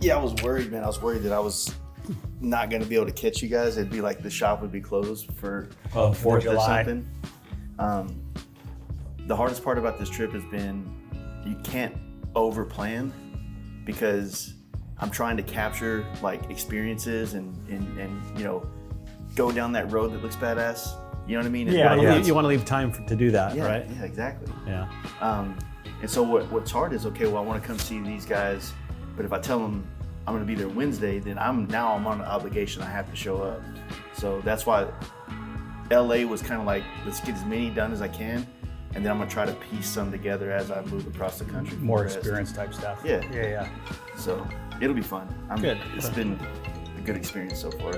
Yeah, I was worried, man. I was worried that I was not going to be able to catch you guys. It'd be like the shop would be closed for 4th or something. The hardest part about this trip has been you can't over-plan because I'm trying to capture like experiences and you know, go down that road that looks badass. You know what I mean? You want to leave time to do that, right? Yeah, exactly. Yeah. And so what's hard is, okay, well, I want to come see these guys, but if I tell them I'm going to be there Wednesday, then I'm on an obligation. I have to show up. So that's why LA was kind of like, let's get as many done as I can, and then I'm going to try to piece some together as I move across the country. More experience type stuff. Yeah. So it'll be fun. Good. It's been a good experience so far.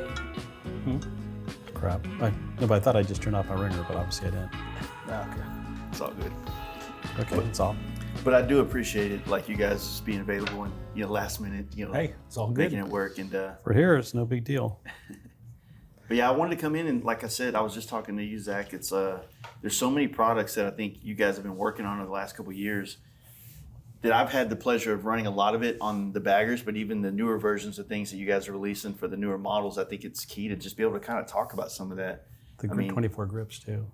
Crap. But I thought I just turned off my ringer, but obviously I didn't. Okay. It's all good. Okay, that's all. But I do appreciate it, like you guys just being available and, you know, last minute, you know, Hey, it's all good. making it work. And For here, it's no big deal. but yeah, I wanted to come in and, like I said, I was just talking to you, Zach. It's there's so many products that I think you guys have been working on over the last couple of years that I've had the pleasure of running a lot of it on the baggers, but even the newer versions of things that you guys are releasing for the newer models, I think it's key to just be able to kind of talk about some of that. The 24 grips too.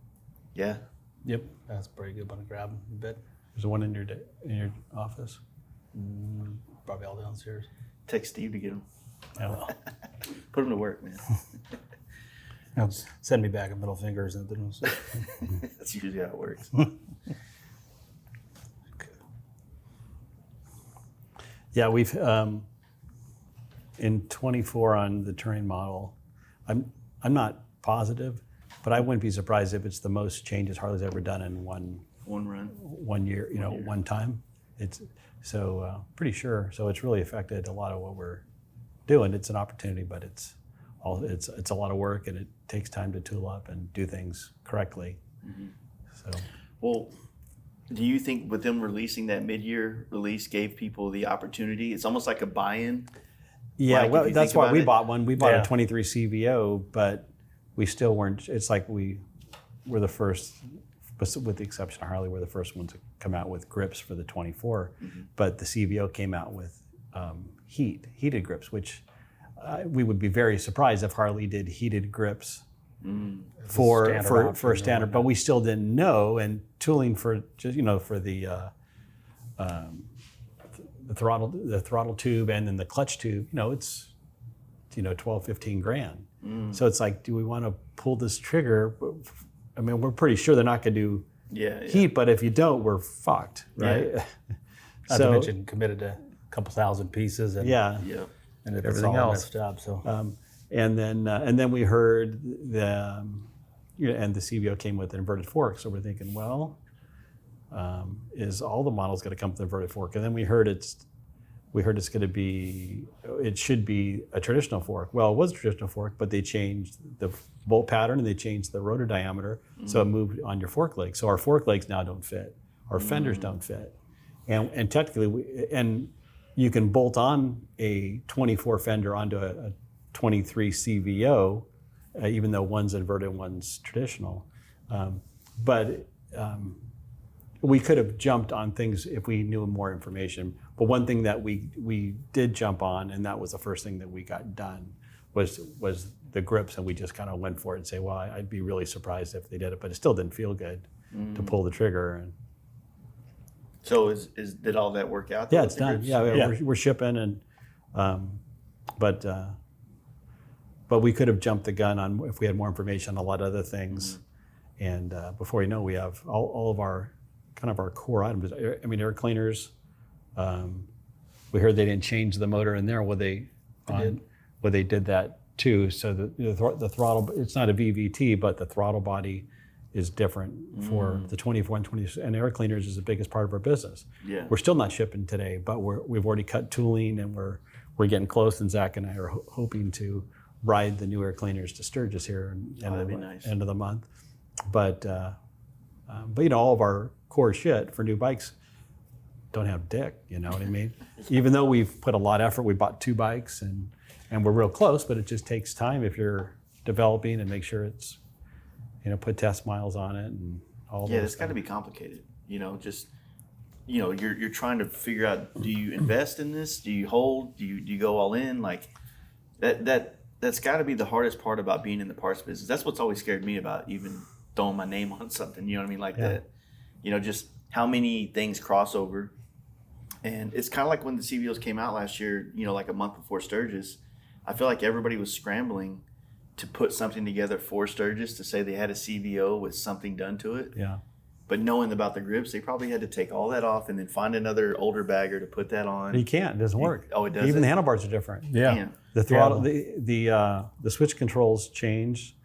Yeah. Yep, that's pretty good one to grab a bit. There's one in your office. Probably all downstairs. Text Steve to get them. Yeah. Put them to work, man. Send me back a middle finger or something. That's usually how it works. Yeah, we've in 24 on the Touring model. I'm not positive, but I wouldn't be surprised if it's the most changes Harley's ever done in one run, 1 year, one time. It's so pretty sure. So it's really affected a lot of what we're doing. It's an opportunity, but it's a lot of work, and it takes time to tool up and do things correctly. So, well, do you think with them releasing that mid-year release gave people the opportunity? It's almost like a buy-in. Yeah, like well, that's why we bought one. We bought Yeah. a 23 CVO, but we still weren't. It's like we were the first, with the exception of Harley, we're the first ones to come out with grips for the 24. But the CVO came out with heated grips, which we would be very surprised if Harley did heated grips for a standard. But we still didn't know, and tooling for just for the throttle tube and then the clutch tube, it's 12, 15 grand. So it's like, do we want to pull this trigger? I mean, we're pretty sure they're not going to do heat, but if you don't, we're fucked, right? Yeah. Not to mention committed to a couple thousand pieces and and everything else. Job, so. And then we heard the and the CVO came with an inverted fork, so we're thinking, well, is all the models going to come with an inverted fork? And then we heard it should be a traditional fork. Well, it was a traditional fork, but they changed the bolt pattern and they changed the rotor diameter, so it moved on your fork legs. So our fork legs now don't fit. Our fenders don't fit, and technically, you can bolt on a 24 fender onto a 23 CVO, even though one's inverted, one's traditional. But we could have jumped on things if we knew more information. But one thing that we did jump on, and that was the first thing that we got done, was the grips, and we just kind of went for it and say, well, I'd be really surprised if they did it, but it still didn't feel good to pull the trigger. And so did all that work out? Yeah, it's done. Yeah. We're shipping, and but we could have jumped the gun on if we had more information on a lot of other things. And before you know, we have all of our kind of our core items. I mean, air cleaners. We heard they didn't change the motor in there. Well, they did that too. So the throttle, it's not a VVT, but the throttle body is different for the 24 and 20. And air cleaners is the biggest part of our business. Yeah. We're still not shipping today, but we've already cut tooling, and we're getting close. And Zach and I are hoping to ride the new air cleaners to Sturgis here end of the month. But all of our core shit for new bikes don't have dick, you know what I mean? Even though we've put a lot of effort, we bought 2 bikes and we're real close, but it just takes time if you're developing and make sure it's, put test miles on it and all those it's got to be complicated, just you're trying to figure out, do you invest in this? Do you hold? Do you go all in? Like that's got to be the hardest part about being in the parts business. That's what's always scared me about even throwing my name on something. You know what I mean? Like that. Just how many things cross over. And it's kind of like when the CVOs came out last year. Like a month before Sturgis, I feel like everybody was scrambling to put something together for Sturgis to say they had a CVO with something done to it. Yeah. But knowing about the grips, they probably had to take all that off and then find another older bagger to put that on. You can't. It doesn't work. Oh, it doesn't? Even the handlebars are different. Yeah. Damn. The throttle, the switch controls change,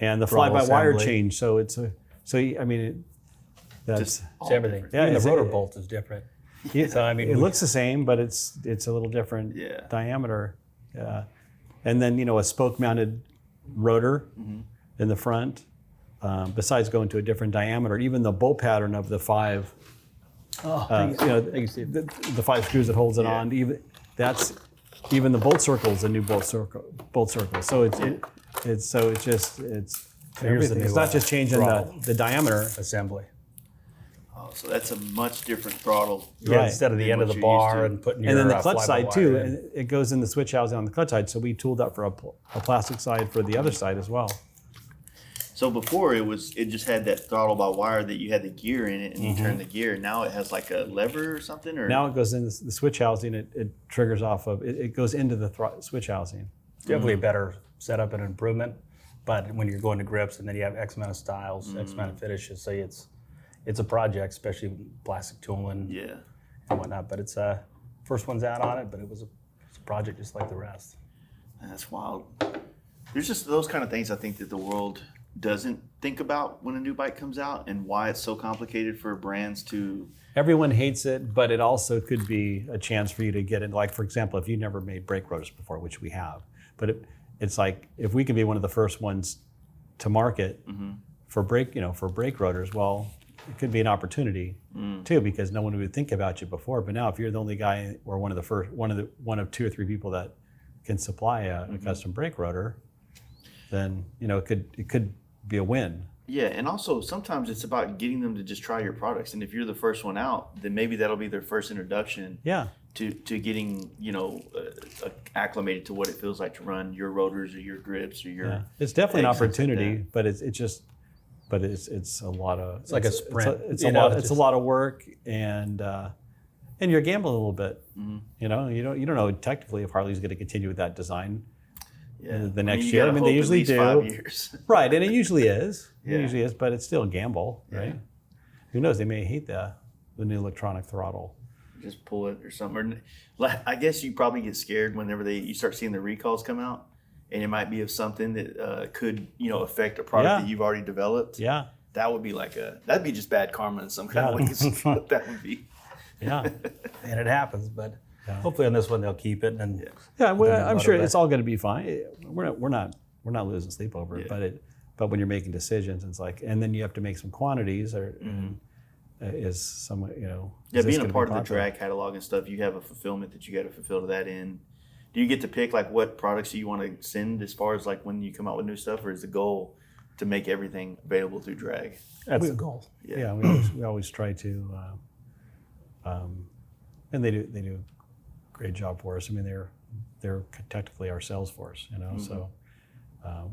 and the fly-by-wire change. So that's it's everything. Yeah, even the rotor bolt is different. Yeah, so it looks the same, but it's a little different diameter. Yeah. And then a spoke-mounted rotor in the front. Besides going to a different diameter, even the bolt pattern of the 5, the 5 screws that holds it on, even the bolt circle is a new bolt circle. So it's everything. It's not just changing the diameter assembly. Oh, so that's a much different throttle. Yeah, right. Instead of the end of the bar and putting your and then the clutch side too, and it goes in the switch housing on the clutch side. So we tooled up for a plastic side for the other side as well. So before it just had that throttle by wire that you had the gear in it and you turn the gear. Now it has like a lever or something? Or now it goes in the switch housing. It triggers off of it goes into the switch housing. Definitely a better setup and improvement. But when you're going to grips and then you have X amount of styles, X amount of finishes, so it's a project, especially plastic tooling and whatnot. But it's first one's out on it, but it's a project just like the rest. That's wild. There's just those kind of things I think that the world doesn't think about when a new bike comes out, and why it's so complicated for brands to... Everyone hates it, but it also could be a chance for you to get in. Like, for example, if you never made brake rotors before, which we have, but it's like, if we can be one of the first ones to market for brake rotors, well, it could be an opportunity too, because no one would think about you before. But now, if you're the only guy or one of 2 or 3 people that can supply a custom brake rotor, then it could be a win. Yeah, and also sometimes it's about getting them to just try your products. And if you're the first one out, then maybe that'll be their first introduction to getting, acclimated to what it feels like to run your rotors or your grips or your... Yeah. It's definitely an opportunity, but it's a lot of... It's like a sprint. It's a lot of work, and you're gambling a little bit. You don't know technically if Harley's going to continue with that design. Yeah. The next year. They usually do. 5 years. Right, and it usually is. It usually is, but it's still a gamble, right? Yeah. Who knows? They may hate the new electronic throttle. Just pull it or something. I guess you probably get scared whenever you start seeing the recalls come out, and it might be of something that could affect a product that you've already developed. Yeah, that would be that'd be just bad karma in some kind of ways. That would be. Yeah, and it happens, but. Yeah. Hopefully on this one they'll keep it, and I'm sure it's all going to be fine. We're not losing sleep over it, but when you're making decisions, it's like, and then you have to make some quantities, or is some being a part of the drag catalog and stuff, you have a fulfillment that you got to fulfill to that end. Do you get to pick what products you want to send as far as when you come out with new stuff, or is the goal to make everything available through drag? That's the goal. Yeah, we always try to, and they do. Great job for us. I mean, they're technically our sales force, so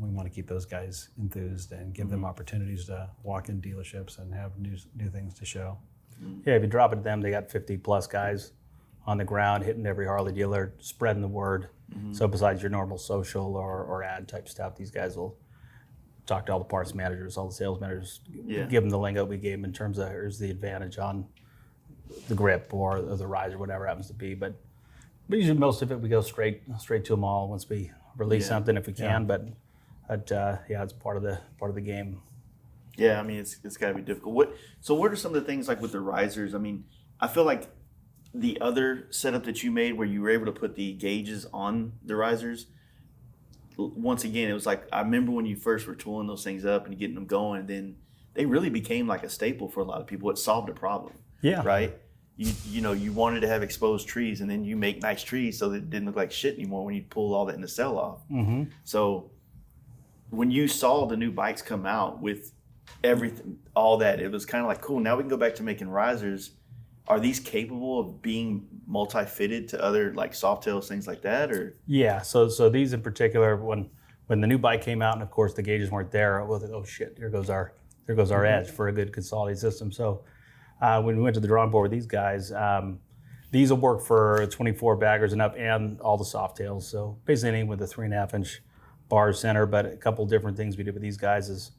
we want to keep those guys enthused and give them opportunities to walk in dealerships and have new things to show. Yeah, if you drop it to them, they got 50 plus guys on the ground hitting every Harley dealer, spreading the word. So besides your normal social or ad type stuff, these guys will talk to all the parts managers, all the sales managers, give them the lingo we gave them in terms of here's the advantage on the grip or the riser, whatever it happens to be. But usually most of it we go straight to them all once we release something if we can. But it's part of the game. Yeah, I mean it's got to be difficult. What are some of the things with the risers? I mean, I feel like the other setup that you made where you were able to put the gauges on the risers. Once again, it was I remember when you first were tooling those things up and getting them going, and then they really became a staple for a lot of people. It solved a problem. Yeah. Right. You wanted to have exposed trees, and then you make nice trees so that it didn't look like shit anymore when you pull all that in the cell off. So when you saw the new bikes come out with everything, all that, it was kind of cool. Now we can go back to making risers are these capable of being multi-fitted to other like Softails, things like that, or? Yeah, so these in particular, when the new bike came out, and of course the gauges weren't there, well, oh shit, here goes our edge for a good consolidated system. So when we went to the drawing board with these guys, these will work for 24 baggers and up, and all the Softails. So basically anything with a 3.5-inch bar center. But a couple different things we did with these guys is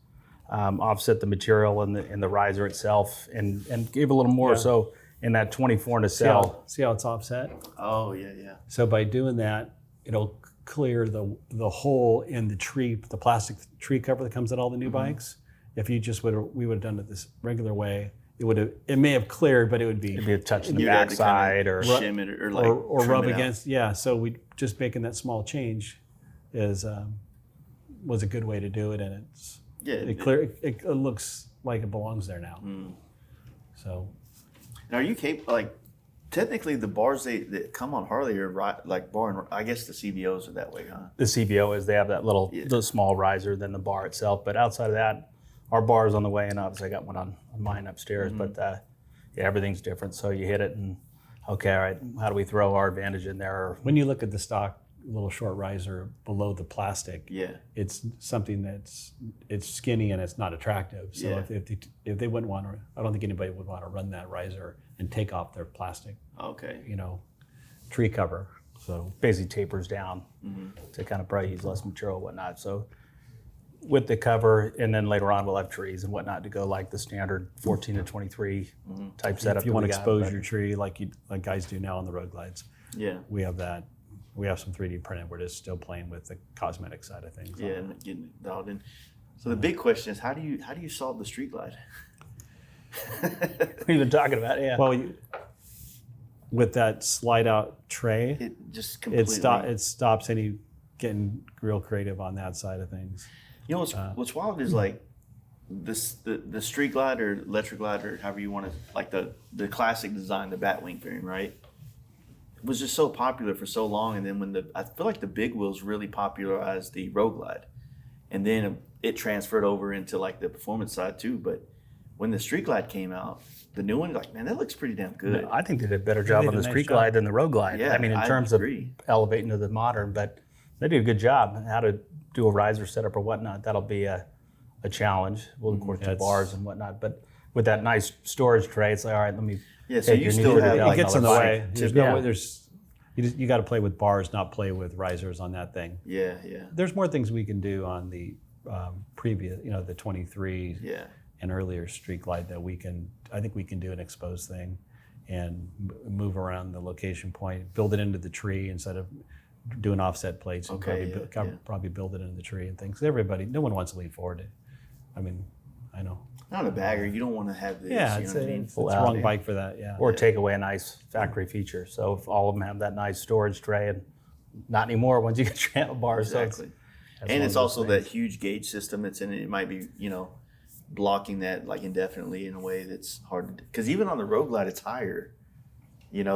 offset the material in the riser itself, and give a little more. Yeah. So in that 24 nacelle. See how it's offset? Oh yeah. So by doing that, it'll clear the hole in the tree, the plastic tree cover that comes in all the new bikes. If you just we would have done it this regular way, it may have cleared, but it would be It'd be a touch in the You'd have to backside, kinda or shim it or like or trim rub it out. against. Yeah, so we just making that small change was a good way to do it, and it looks like it belongs there now. So, And are you capable? Like, technically, the bars that come on Harley are like bar and I guess the CVOs are that way, huh? the CVO is they have that little the small riser than the bar itself. But outside of that, our bar is on the way, and obviously I got one on mine upstairs. But yeah, everything's different. So you hit it, and okay, all right, how do we throw our advantage in there? when you look at the stock little short riser below the plastic, it's something it's skinny and it's not attractive. So if they wouldn't want to, I don't think anybody would want to run that riser and take off their plastic, tree cover. So Basically tapers down to kind of probably use less material and whatnot. So with the cover, and then later on we'll have trees and whatnot to go like the standard 14 to 23 type setup. if you that want we to got, expose but your tree like guys do now on the road glides, we have that. We have some 3D printed. We're just still playing with the cosmetic side of things. Yeah, and getting it dialed in. So the big question is, how do you solve the street glide? we've been talking about Well, with that slide out tray, It just completely. it stops any getting real creative on that side of things. You know what's wild is like the street glide or electric glide or however you want to, like the classic design, the Batwing fairing, right? It was just so popular for so long, and then when I feel like the big wheels really popularized the road glide, and then it transferred over into like the performance side too. But when the street glide came out, the new one, like, man, that looks pretty damn good. I think they did a better job did on a the nice street job. glide than the road glide. Yeah, I mean, in I terms agree. of elevating to the modern, but they did a good job. How to do a riser setup or whatnot, that'll be a challenge. Well, of course, the bars and whatnot, but with that nice storage tray, it's like, all right, let me. Yeah, so you your still knee have, to like, It gets in the bike. way. There's Yeah. no way. You got to play with bars, not play with risers on that thing. Yeah. There's more things we can do on the previous, the 23 Yeah. and earlier street glide that I think we can do an exposed thing and move around the location point, build it into the tree instead of doing offset plates. And probably build it into the tree and things. No one wants to lean forward. I mean, I know. Not a bagger. You don't want to have this. Yeah, you it's know what I mean? the wrong bike for that. Yeah. Or take away a nice factory feature. So if all of them have that nice storage tray, and not anymore once you get your handlebars. Exactly. So And it's also that huge gauge system that's in it. It might be, blocking that like indefinitely in a way that's hard to, because even on the road glide, it's higher.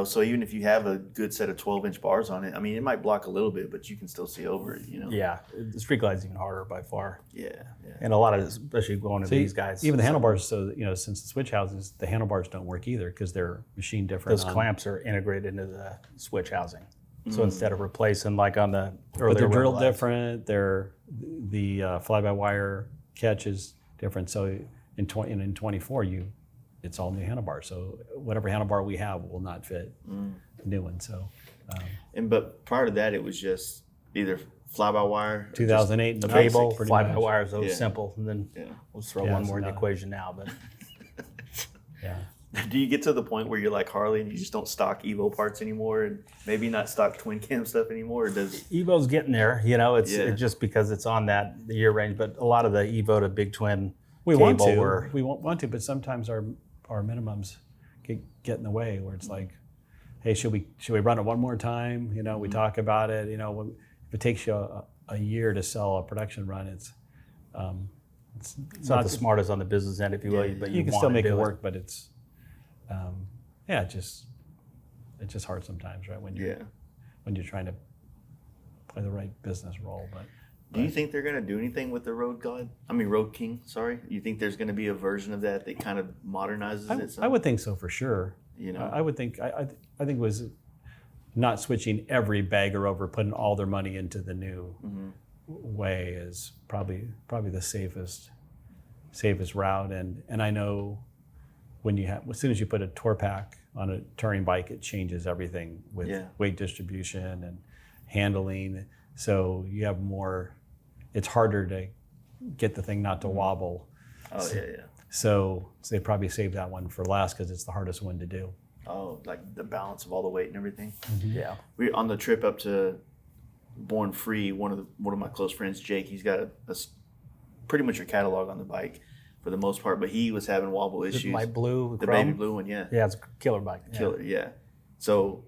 So even if you have a good set of 12-inch bars on it, I mean, it might block a little bit, but you can still see over it. Yeah, the street glide's even harder by far. Yeah. And a lot of, especially going to these guys. Even the handlebars, since the switch houses, the handlebars don't work either because they're machine different. Those clamps are integrated into the switch housing. So instead of replacing like on the earlier, but they're drilled road glides, different. The fly-by-wire catch is different. So in 24, it's all new handlebars. So whatever handlebar we have will not fit the new one. So, But prior to that, it was just either fly-by-wire. 2008 and the cable, basic, pretty fly much. by wire is so Yeah. simple. And then we'll throw one more in the equation now. But Yeah. Do you get to the point where you're like Harley and you just don't stock Evo parts anymore and maybe not stock twin cam stuff anymore? Or does Evo's getting there. It's just because it's on the year range. But a lot of the Evo to Big Twin We cable want to. were, We want to, but sometimes our minimums get in the way where it's like, hey, should we run it one more time? We talk about it. If it takes you a year to sell a production run, it's not the smartest on the business end, if you will. But you can want still to make do it work, but it's it's just hard sometimes, right? When you're trying to play the right business role. But Do you think they're going to do anything with the Road King? Sorry, you think there's going to be a version of that kind of modernizes it? I would think so for sure. I would think. I think it was not switching every bagger over, putting all their money into the new way is probably the safest route. And I know as soon as you put a tour pack on a touring bike, it changes everything with weight distribution and handling. So you have more. It's harder to get the thing not to wobble. Oh, yeah. So they probably saved that one for last because it's the hardest one to do. Oh, like the balance of all the weight and everything. Yeah. We on the trip up to Born Free. One of my close friends, Jake, he's got a pretty much a catalog on the bike for the most part, but he was having wobble issues. Light blue, the chrome? baby blue one, yeah. Yeah, it's a killer bike. Killer, yeah. So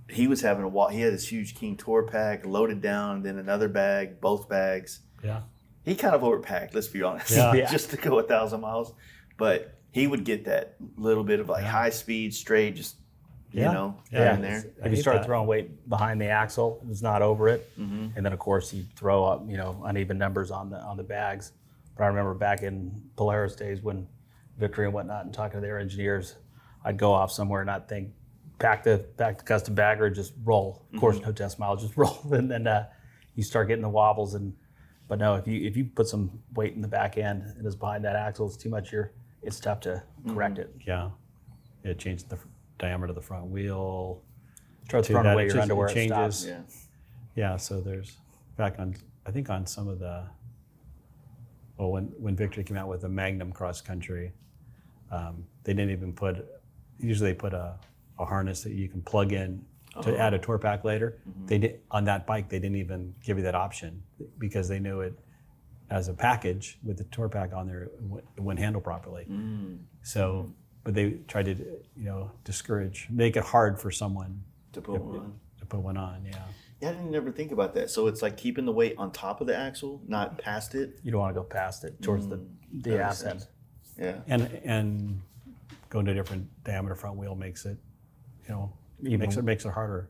he was having he had this huge King tour pack loaded down, then another bag, both bags. Yeah. He kind of overpacked, let's be honest, just to go 1,000 miles. But he would get that little bit of like high speed, straight, just, you know, here and there. If you start throwing weight behind the axle, it was not over it. And then, of course, you throw up, uneven numbers on the bags. But I remember back in Polaris days when Victory and whatnot and talking to their engineers, I'd go off somewhere and I'd think, pack the custom bagger, just roll. Of course, no test miles, just roll. And then you start getting the wobbles. But no, if you put some weight in the back end and it's behind that axle, it's too much. It's tough to correct it. Yeah. It changed the diameter of the front wheel. Start throwing away your underwear. It changes. Stops. Yeah. So there's on some of the. Well, when Victory came out with the Magnum cross country, they didn't even usually they put a harness that you can plug in to add a tour pack later. They did on that bike. They didn't even give you that option because they knew it as a package with the tour pack on there, it wouldn't handle properly. So, but they tried to make it hard for someone to put one on. To put one on, yeah. Yeah, I didn't ever think about that. So it's like keeping the weight on top of the axle, not past it. You don't want to go past it towards the ass end. Yeah. And going to a different diameter front wheel makes it, makes it harder.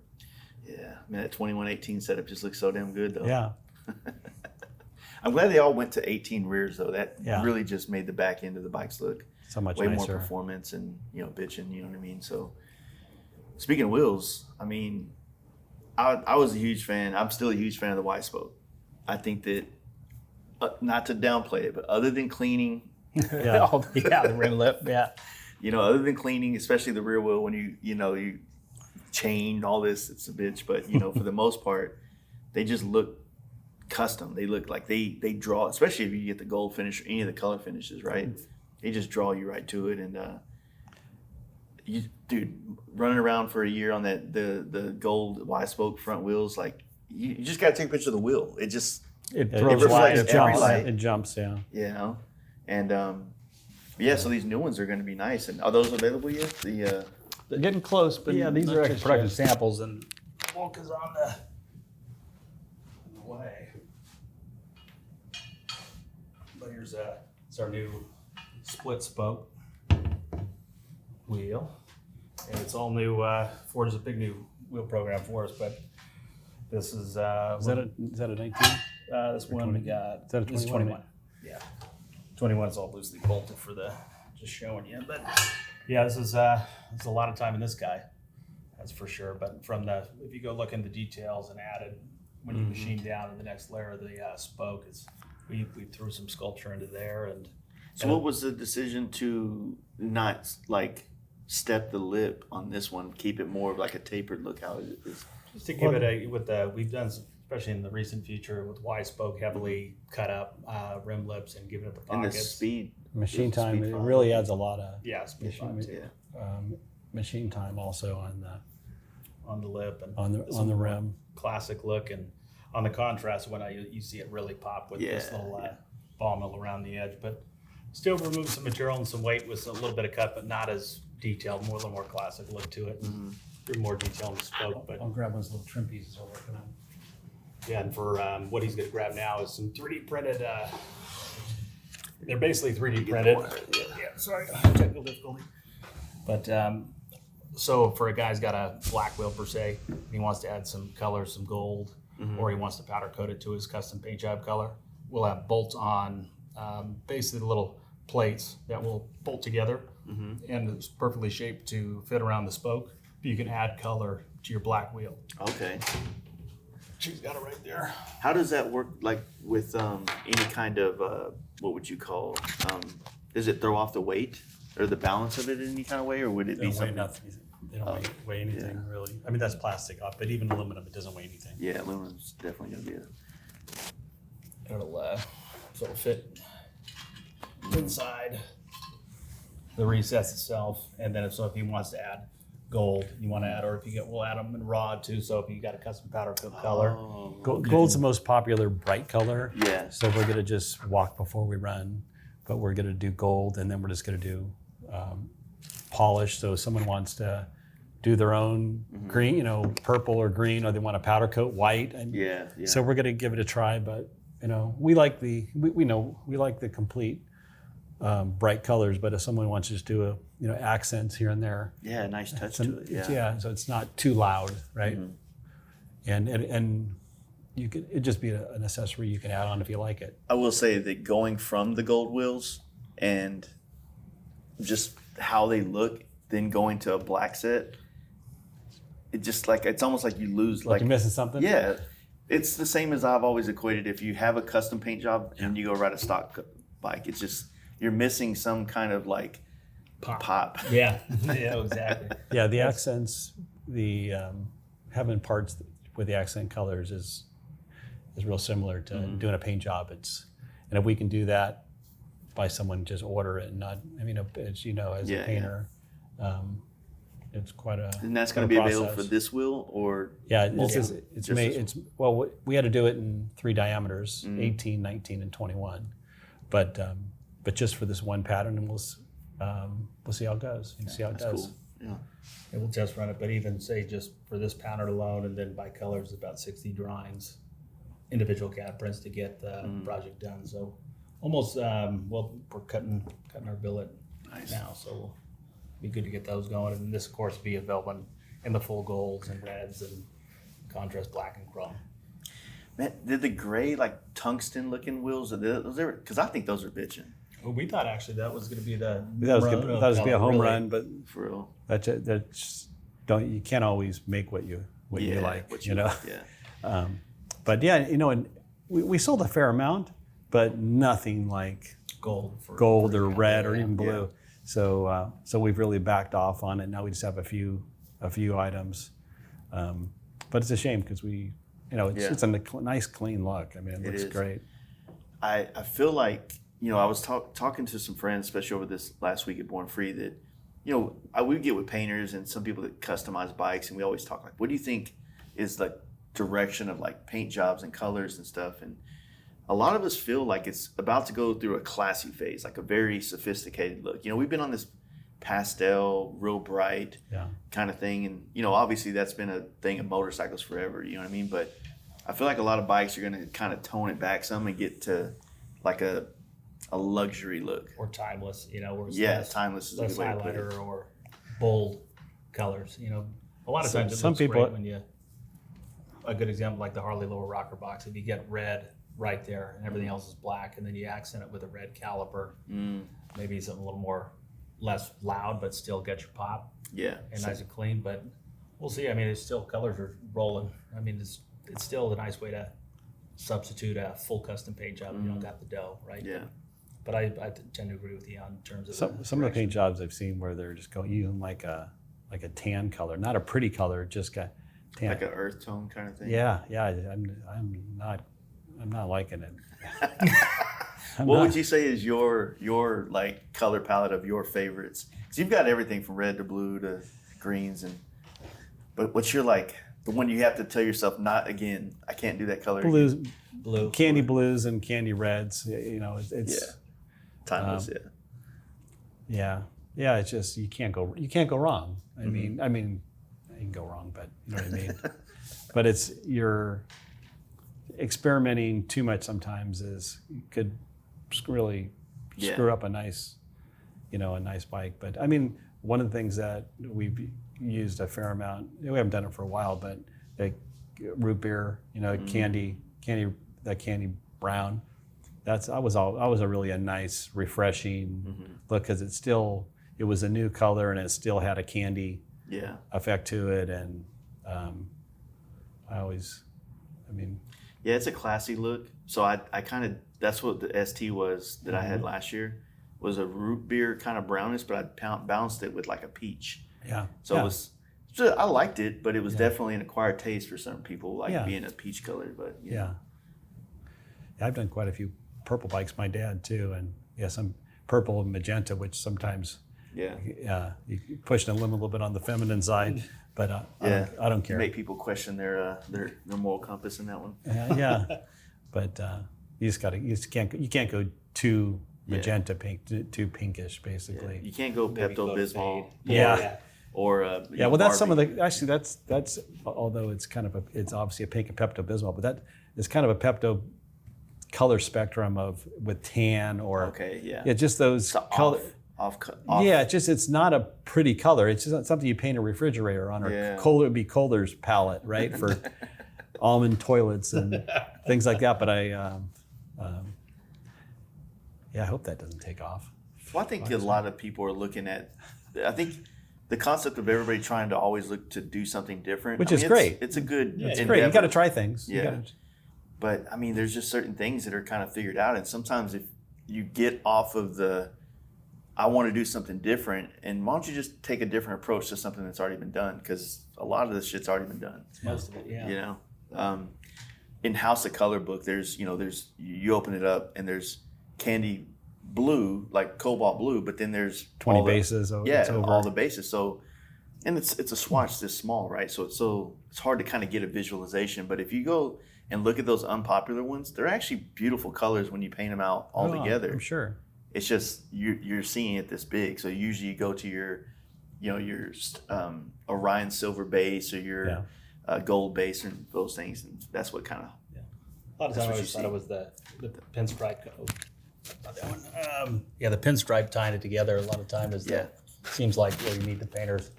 Yeah, man, that 2118 setup just looks so damn good though. Yeah. I'm glad they all went to 18 rears though. That Yeah. really just made the back end of the bikes look So much way nicer. more performance and bitching. You know what I mean? So speaking of wheels, I mean, I was a huge fan. I'm still a huge fan of the Y spoke. I think that not to downplay it, but other than cleaning, the rim lip, other than cleaning, especially the rear wheel when you chain all this, it's a bitch. But for the most part, they just look custom. They look like they draw, especially if you get the gold finish or any of the color finishes, right? They just draw you right to it. And running around for a year on the gold Y spoke front wheels, like you just got to take a picture of the wheel. It Throws reflects light, every light. It jumps, And so these new ones are going to be nice. And are those available yet? They're getting close, but these not are just production yet. samples, and Wolk is on the way. But it's our new split spoke wheel, and it's all new. Ford is a big new wheel program for us, but this is Is that a 19? this one we got. Is that a This is 21? Yeah, 21 is all loosely bolted for the just showing you, but yeah, this is a lot of time in this guy, that's for sure. But if you go look in the details and added when you machine down to the next layer of the spoke, we threw some sculpture into there. And So what was the decision to not like step the lip on this one, keep it more of like a tapered look? How it is? just to give it we've done, especially in the recent future with Y spoke, heavily cut up rim lips and given it the And the pockets. speed. Machine time, speed it fine. really adds a lot of Speed bump too. machine time also On the lip and on the rim. classic look, and on the contrast when you see it really pop with this little ball mill around the edge, but still remove some material and some weight with a little bit of cut, but not as detailed, a little more classic look to it. More detail in the spoke, but I'll grab those little trim pieces we're working on. yeah, and for what he's going to grab now is some 3D printed. They're basically 3D printed. Yeah, sorry, technical difficulty. But so for a guy's got a black wheel per se, and he wants to add some color, some gold, or he wants to powder coat it to his custom paint job color, we'll have bolts on, basically the little plates that will bolt together, and it's perfectly shaped to fit around the spoke. You can add color to your black wheel. Okay. She's got it right there. How does that work, like with any kind of what would you call? Does it throw off the weight or the balance of it in any kind of way, or would it They be don't weigh something? nothing. They don't weigh anything really. I mean, that's plastic, but even aluminum, it doesn't weigh anything. Yeah, aluminum's definitely gonna be a. It'll fit inside the recess itself, and then if he wants to add gold, you want to add, or if we'll add them in rod too. So if you got a custom powder coat color, Gold's the most popular bright color. Yeah. So we're gonna just walk before we run, but we're gonna do gold, and then we're just gonna do polish. So if someone wants to do their own green, purple or green, or they want a powder coat white, and Yeah. so we're gonna give it a try. But we like the we like the complete bright colors. But if someone wants to just do accents here and there, Yeah, nice touch to it. Yeah. so it's not too loud, right? And you could it just be an accessory you can add on if you like it. I will say that going from the gold wheels and just how they look, then going to a black set, it just it's almost like you lose Like you're missing something. Yeah, it's the same as I've always equated. If you have a custom paint job and you go ride a stock bike, it's just you're missing some kind of pop. yeah, exactly. Yeah, the accents, the having parts with the accent colors is real similar to doing a paint job. And if we can do that by someone just order it and not, as as a painter, it's quite a. And that's going to be available for this wheel, or yeah, just it's this made. one? It's we had to do it in 3 diameters, 18, 19, and 21, but just for this one pattern, and we'll see how it goes. And see how it That's does. cool. Yeah. And we'll test run it, but even say just for this pattern alone, and then by colors, about 60 drawings, individual CAD prints to get the project done. So almost, we're cutting our billet now, so we'll be good to get those going. And this, of course, will be available in the full golds and reds and contrast black and chrome. Man, did the gray tungsten looking wheels? Because I think those are bitching. Well, we thought actually that was going to be the That was good. That was gonna be a home really. run, but For real. that's you can't always make what you like. What you know. Yeah. But yeah, and we sold a fair amount, but nothing like gold or red or even blue. So we've really backed off on it. Now we just have a few items, but it's a shame because it's a nice clean look. I mean, it looks great. I feel like I was talking to some friends, especially over this last week at Born Free, that I would get with painters and some people that customize bikes, and we always talk what do you think is the direction of paint jobs and colors and stuff, and a lot of us feel like it's about to go through a classy phase, a very sophisticated look. We've been on this pastel, real bright kind of thing, and obviously that's been a thing of motorcycles forever. You know what I mean? But I feel like a lot of bikes are going to kind of tone it back some and get to a luxury look. Or timeless, where it's timeless is a less good way to put it. highlighter or bold colors. A lot of times it some looks people- great when a good example like the Harley lower rocker box, if you get red right there and everything else is black, and then you accent it with a red caliper, maybe something a little more less loud but still get your pop. Yeah. And nice and clean, but we'll see. I mean, it's still colors are rolling. I mean, it's still a nice way to substitute a full custom paint job if you don't got the dough, right? Yeah. But I tend to agree with you on terms of Some of the paint jobs I've seen where they're just going using like a tan color, not a pretty color, just got tan. Like an earth tone kind of thing. Yeah. I'm not liking it. What would you say is your color palette of your favorites? Because you've got everything from red to blue to greens, but what's your the one you have to tell yourself not again? I can't do that color. Blues, blue, candy blues and candy reds. It's timeless. Yeah. It's just you can't go wrong. I mean, you can go wrong, but you know what I mean. But you're experimenting too much sometimes could really screw up a nice bike. But I mean, one of the things that we've used a fair amount, we haven't done it for a while, but root beer, candy, that candy brown. That was a really a nice, refreshing look because it was a new color and it still had a candy effect to it. And yeah, it's a classy look. So I kind of, that's what the ST was that I had last year, was a root beer kind of brownish, but I balanced it with like a peach. Yeah. So it was, I liked it, but it was definitely an acquired taste for some people, like being a peach color. But yeah, I've done quite a few purple bikes. My dad too, and some purple and magenta, which sometimes you push the limit a little bit on the feminine side. But I don't care. Make people question their moral compass in that one. But you can't go too magenta pink, too pinkish, basically. You can't go Pepto-Bismol. Or well, that's some of the that's although it's it's obviously a pink and Pepto-Bismol, but that is kind of a Pepto color spectrum with tan or just those color. Off. Yeah, it's not a pretty color. It's just something you paint a refrigerator on, or Kohler would be Kohler's palette, right, for almond toilets and things like that. But I hope that doesn't take off. Well, I think a lot of people are looking at. I think the concept of everybody trying to always look to do something different, which is great. It's a good. It's great. You got to try things. Yeah. But I mean, there's just certain things that are kind of figured out, and sometimes if you get off of I want to do something different, and why don't you just take a different approach to something that's already been done? Because a lot of this shit's already been done. Most of it, In House of Color book, there's you open it up and there's candy blue, like cobalt blue, but then there's 20 bases. All the bases. So, and it's a swatch this small, right? So it's hard to kind of get a visualization. But if you go and look at those unpopular ones, they're actually beautiful colors when you paint them out all together. I'm sure. It's just you're seeing it this big. So usually you go to your Orion silver base or your gold base and those things, and that's what kind of. Yeah. A lot of times I always thought it was the pinstripe. Not that one. The pinstripe tying it together. A lot of time seems like where you need the painters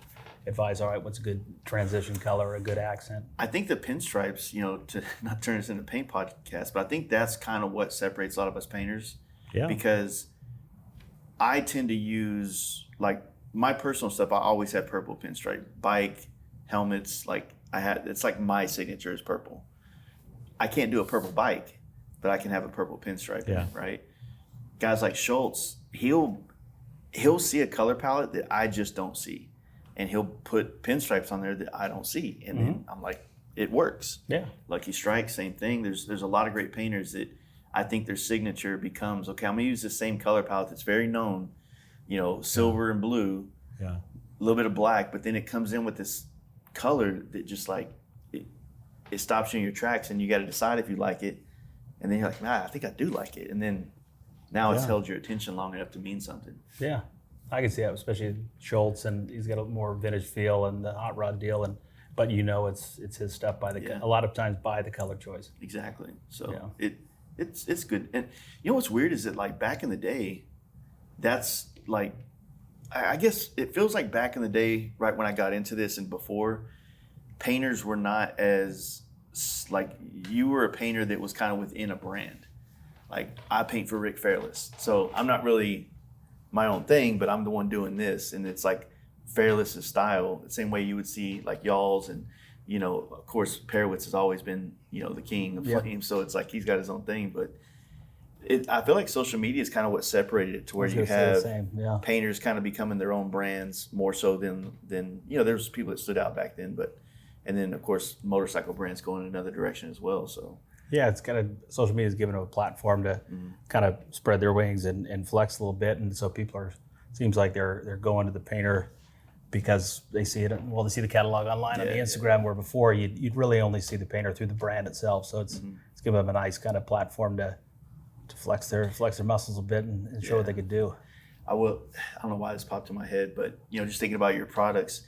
advise. All right, what's a good transition color or a good accent? I think the pinstripes, to not turn this into a paint podcast, but I think that's kind of what separates a lot of us painters. Yeah. Because I tend to use, like, my personal stuff, I always have purple pinstripe. Bike, helmets, it's like my signature is purple. I can't do a purple bike, but I can have a purple pinstripe in it, right? Guys like Schultz, he'll see a color palette that I just don't see. And he'll put pinstripes on there that I don't see. And then I'm like, it works. Yeah. Lucky Strike, same thing. There's a lot of great painters that I think their signature becomes, okay, I'm going to use the same color palette that's very known, silver and blue, a little bit of black, but then it comes in with this color that just it stops you in your tracks, and you got to decide if you like it. And then you're like, I think I do like it. And then now it's held your attention long enough to mean something. Yeah, I can see that, especially Schultz, and he's got a more vintage feel and the hot rod deal, but it's his stuff a lot of times by the color choice. Exactly. So it's good. And what's weird is that back in the day, that's I guess it feels like back in the day, right when I got into this and before, painters were not as you were a painter that was kind of within a brand. I paint for Rick Fairless, so I'm not really my own thing, but I'm the one doing this, and it's like Fairless's style, the same way you would see y'all's, and of course Perowitz has always been the king of flame, so it's like he's got his own thing. But I feel like social media is kind of what separated it to where you have painters kind of becoming their own brands more so than there's people that stood out back then, and then of course motorcycle brands going in another direction as well. So it's kind of, social media is giving them a platform to kind of spread their wings and flex a little bit, and so people seems like they're going to the painter because they see it. Well, they see the catalog online on the Instagram, where before you'd really only see the painter through the brand itself. So it's giving them a nice kind of platform to flex their muscles a bit and show what they could do. I don't know why this popped in my head, but just thinking about your products,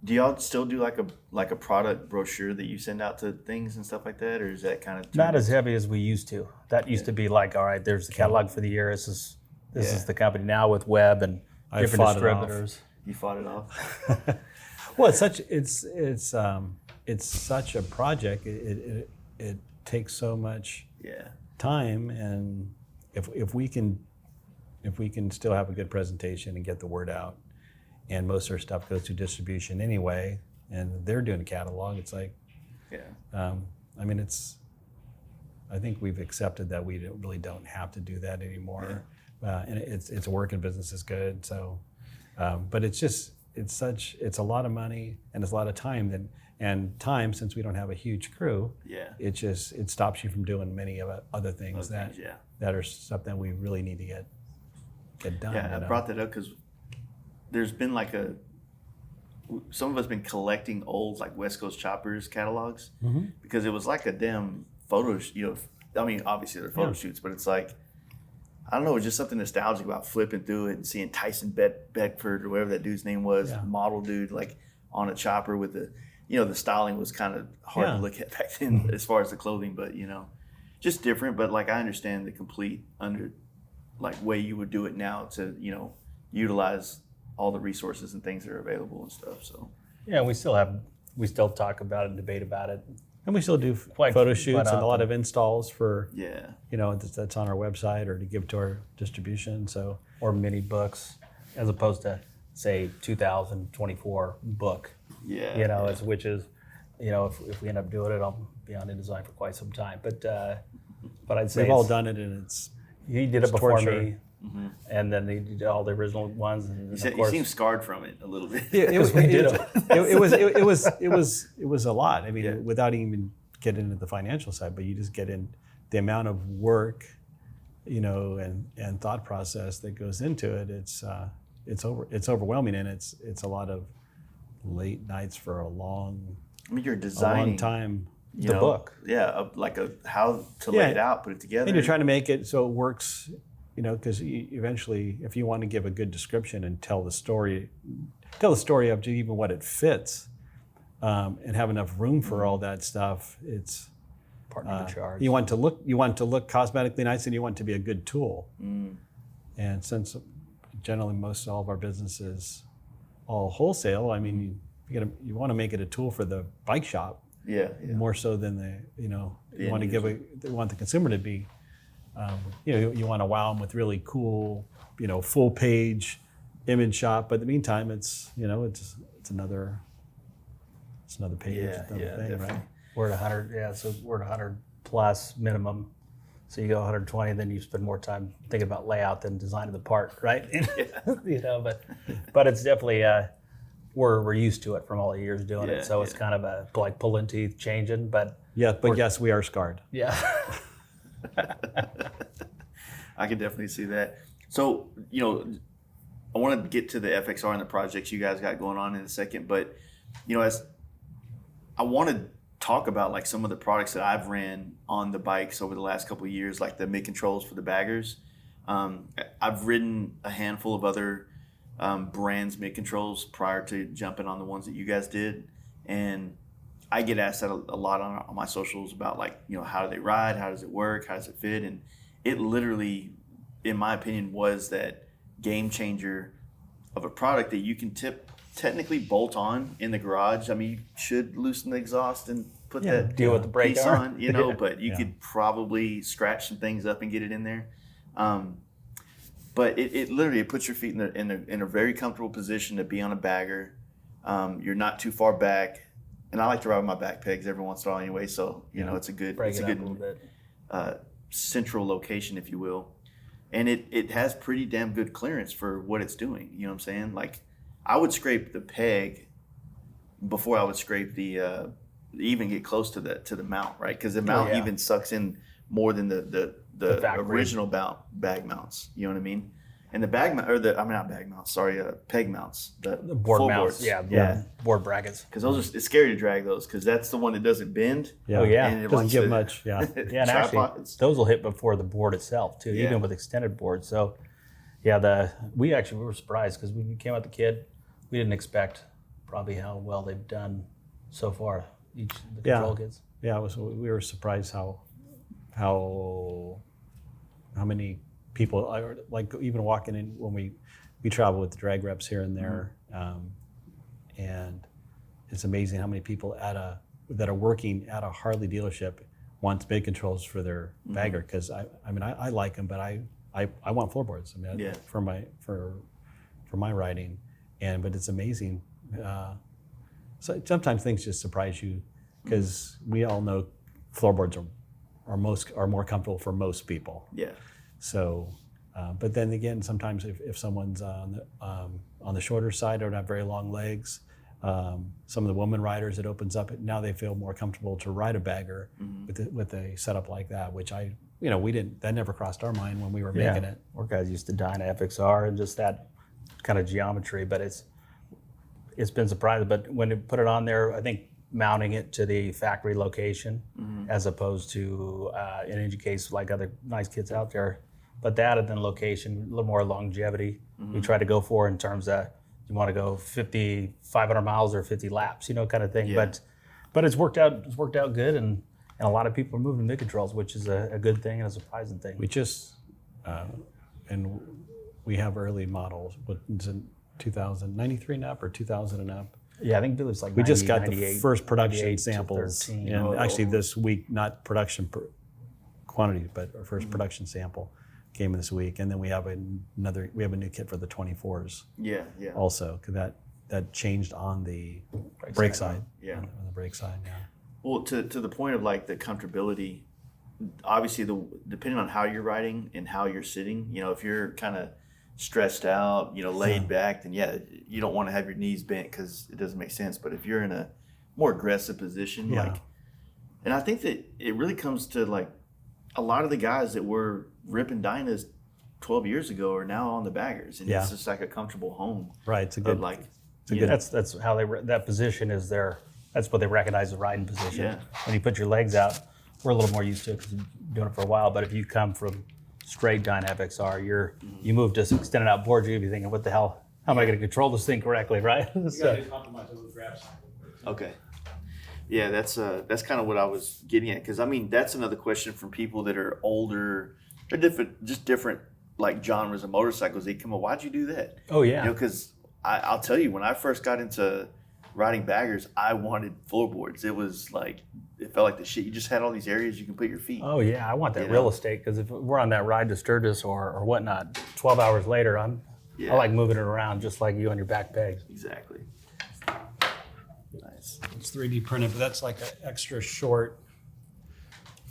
do y'all still do like a product brochure that you send out to things and stuff like that, or is that kind of not as heavy as we used to? That used to be all right, there's the catalog for the year. This is the company now with web and different distributors. You fought it off. Well, it's it's such a project. It takes so much Yeah. time, and if we can still have a good presentation and get the word out, and most of our stuff goes through distribution anyway, and they're doing a catalog, it's like, Yeah. I mean, I think we've accepted that we really don't have to do that anymore. And it's a working business is good. So, but it's a lot of money and it's a lot of time. And time, since we don't have a huge crew, Yeah. it stops you from doing many of other things that are something we really need to get done. Yeah, I brought that up because there's been like some of us been collecting old like West Coast Choppers catalogs because it was like a damn photo. I mean, obviously they're photo shoots, but it's like, I don't know, it's just something nostalgic about flipping through it and seeing Tyson Beckford or whatever that dude's name was, model dude, like on a chopper with the styling was kind of hard to look at back then as far as the clothing, but just different. But like I understand the complete way you would do it now to utilize all the resources and things that are available and stuff. So yeah, we still talk about it and debate about it. And we still do photo shoots and a lot of installs for, that's on our website or to give to our distribution. So, or mini books, as opposed to say 2024 book. Yeah. Which is, if we end up doing it, I'll be on InDesign for quite some time. But I'd say we've all done it, and he did it before torture. me. And then he did all the original ones. And you seem scarred from it a little bit. It was a lot. I mean, without even getting into the financial side, but you just get in the amount of work, and thought process that goes into it. It's overwhelming, and it's a lot of late nights for a long. I mean, you're designing time. The book, how to lay it out, put it together, and you're trying to make it so it works. Because eventually, if you want to give a good description and tell the story of even what it fits, and have enough room for all that stuff, it's part of the charge. You want to look cosmetically nice, and you want it to be a good tool. And since generally most all of our business is all wholesale, I mean, you want to make it a tool for the bike shop, more so than you want the consumer to be. You want to wow them with really cool, full page image shot. But in the meantime, it's another page, another thing, definitely. right? We're at 100, so we're at 100 plus minimum. So you go 120, then you spend more time thinking about layout than designing the part, right? But it's definitely we're used to it from all the years doing it. So it's kind of like pulling teeth, changing. But yes, we are scarred. Yeah. I can definitely see that. So, I want to get to the FXR and the projects you guys got going on in a second, but, as I want to talk about like some of the products that I've ran on the bikes over the last couple of years, like the mid controls for the baggers. I've ridden a handful of other brands mid controls prior to jumping on the ones that you guys did, and I get asked that a lot on my socials about how do they ride, how does it work, how does it fit, and it literally, in my opinion, was that game changer of a product that you can technically bolt on in the garage. I mean, you should loosen the exhaust and put that deal with the brake piece arm. on, but you could probably scratch some things up and get it in there. But it literally puts your feet in a very comfortable position to be on a bagger. You're not too far back. And I like to ride with my back pegs every once in a while anyway, so it's a good central location, if you will. And it has pretty damn good clearance for what it's doing. You know what I'm saying? Like, I would scrape the peg before I would scrape the even get close to the mount, right? Because the mount even sucks in more than the original bag mounts. You know what I mean? And the bag mount, not bag mounts, sorry, peg mounts. The board mounts, board brackets. Because it's scary to drag those, because that's the one that doesn't bend. Yeah. Oh yeah, and it doesn't give much. Yeah, and actually, those will hit before the board itself too, even with extended boards. So, we were surprised because when we came out the kit, we didn't expect probably how well they've done so far. The control kits. Yeah, we were surprised how many people are, like, even walking in when we travel with the drag reps here and there, and it's amazing how many people at a that are working at a Harley dealership want big controls for their bagger, because I mean I like them, but I want floorboards. I mean, for my riding, but it's amazing. So sometimes things just surprise you, because we all know floorboards are more comfortable for most people. Yeah. So, but then again, sometimes if someone's on the shorter side, don't have very long legs, some of the women riders, it opens up. Now they feel more comfortable to ride a bagger with a setup like that, which that never crossed our mind when we were making it. Our guys used to Dyna FXR and just that kind of geometry, but it's been surprising. But when they put it on there, I think mounting it to the factory location as opposed to in any case like other nice kits out there, but that and then location, a little more longevity we try to go for in terms of you want to go 500 miles or 50 laps, kind of thing. But it's worked out good, and a lot of people are moving to mid controls, which is a good thing and a surprising thing. We just and we have early models, but it's in 2093 and up or 2000 and up. Yeah, I think it was like we just got the first production samples, and actually this week, not production quantity, but our first production sample came this week, and then we have a new kit for the 24s. Yeah. Also, because that changed on the brake side. Yeah. On the brake side. Yeah. Well, to the point of like the comfortability, obviously depending on how you're riding and how you're sitting, if you're kind of stressed out, laid back, then you don't want to have your knees bent because it doesn't make sense. But if you're in a more aggressive position, and I think that it really comes to like a lot of the guys that were ripping Dynas 12 years ago are now on the baggers, and it's just like a comfortable home. Right. It's a good that's how that position is there. That's what they recognize the riding position. Yeah. When you put your legs out, we're a little more used to it because you've been doing it for a while. But if you come from straight Dyna FXR, you move to extended out board, you'll be thinking, what the hell? How am I going to control this thing correctly, right? You got to compromise over the grab side. Okay. Yeah, that's kind of what I was getting at, because I mean that's another question from people that are older, or different like genres of motorcycles. They come up, why'd you do that? Oh yeah. Because I'll tell you, when I first got into riding baggers, I wanted floorboards. It was like, it felt like the shit. You just had all these areas you can put your feet. Oh yeah, I want that real estate, because if we're on that ride to Sturgis or whatnot, 12 hours later, I like moving it around just like you on your back pegs. Exactly. Nice. It's 3D printed, but that's like an extra short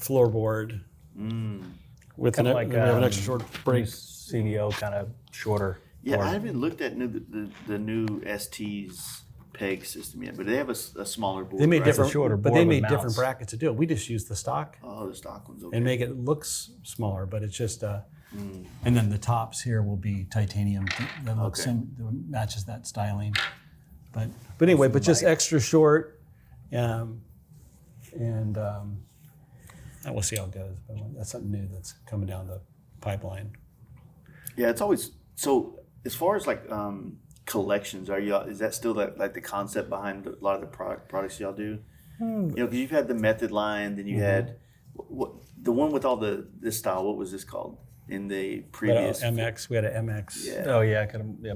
floorboard with Kind of like we have an extra short brake. CVO kind of shorter. Yeah, I haven't looked at the new ST's peg system yet, but they have a smaller board. They made right? different, shorter but board they with made mounts. different brackets to do it. We just use the stock Oh, the stock ones. Okay. and make it look smaller, but it's just and then the tops here will be titanium that looks that matches that styling. But anyway, just extra short, and we'll see how it goes. But that's something new that's coming down the pipeline. Yeah, it's always so. As far as like collections, is that still like the concept behind a lot of the products y'all do? Because you've had the Method line, then you had the one with all this style. What was this called in the previous? MX. We had an MX. Yeah. Oh yeah, kind of. Yeah.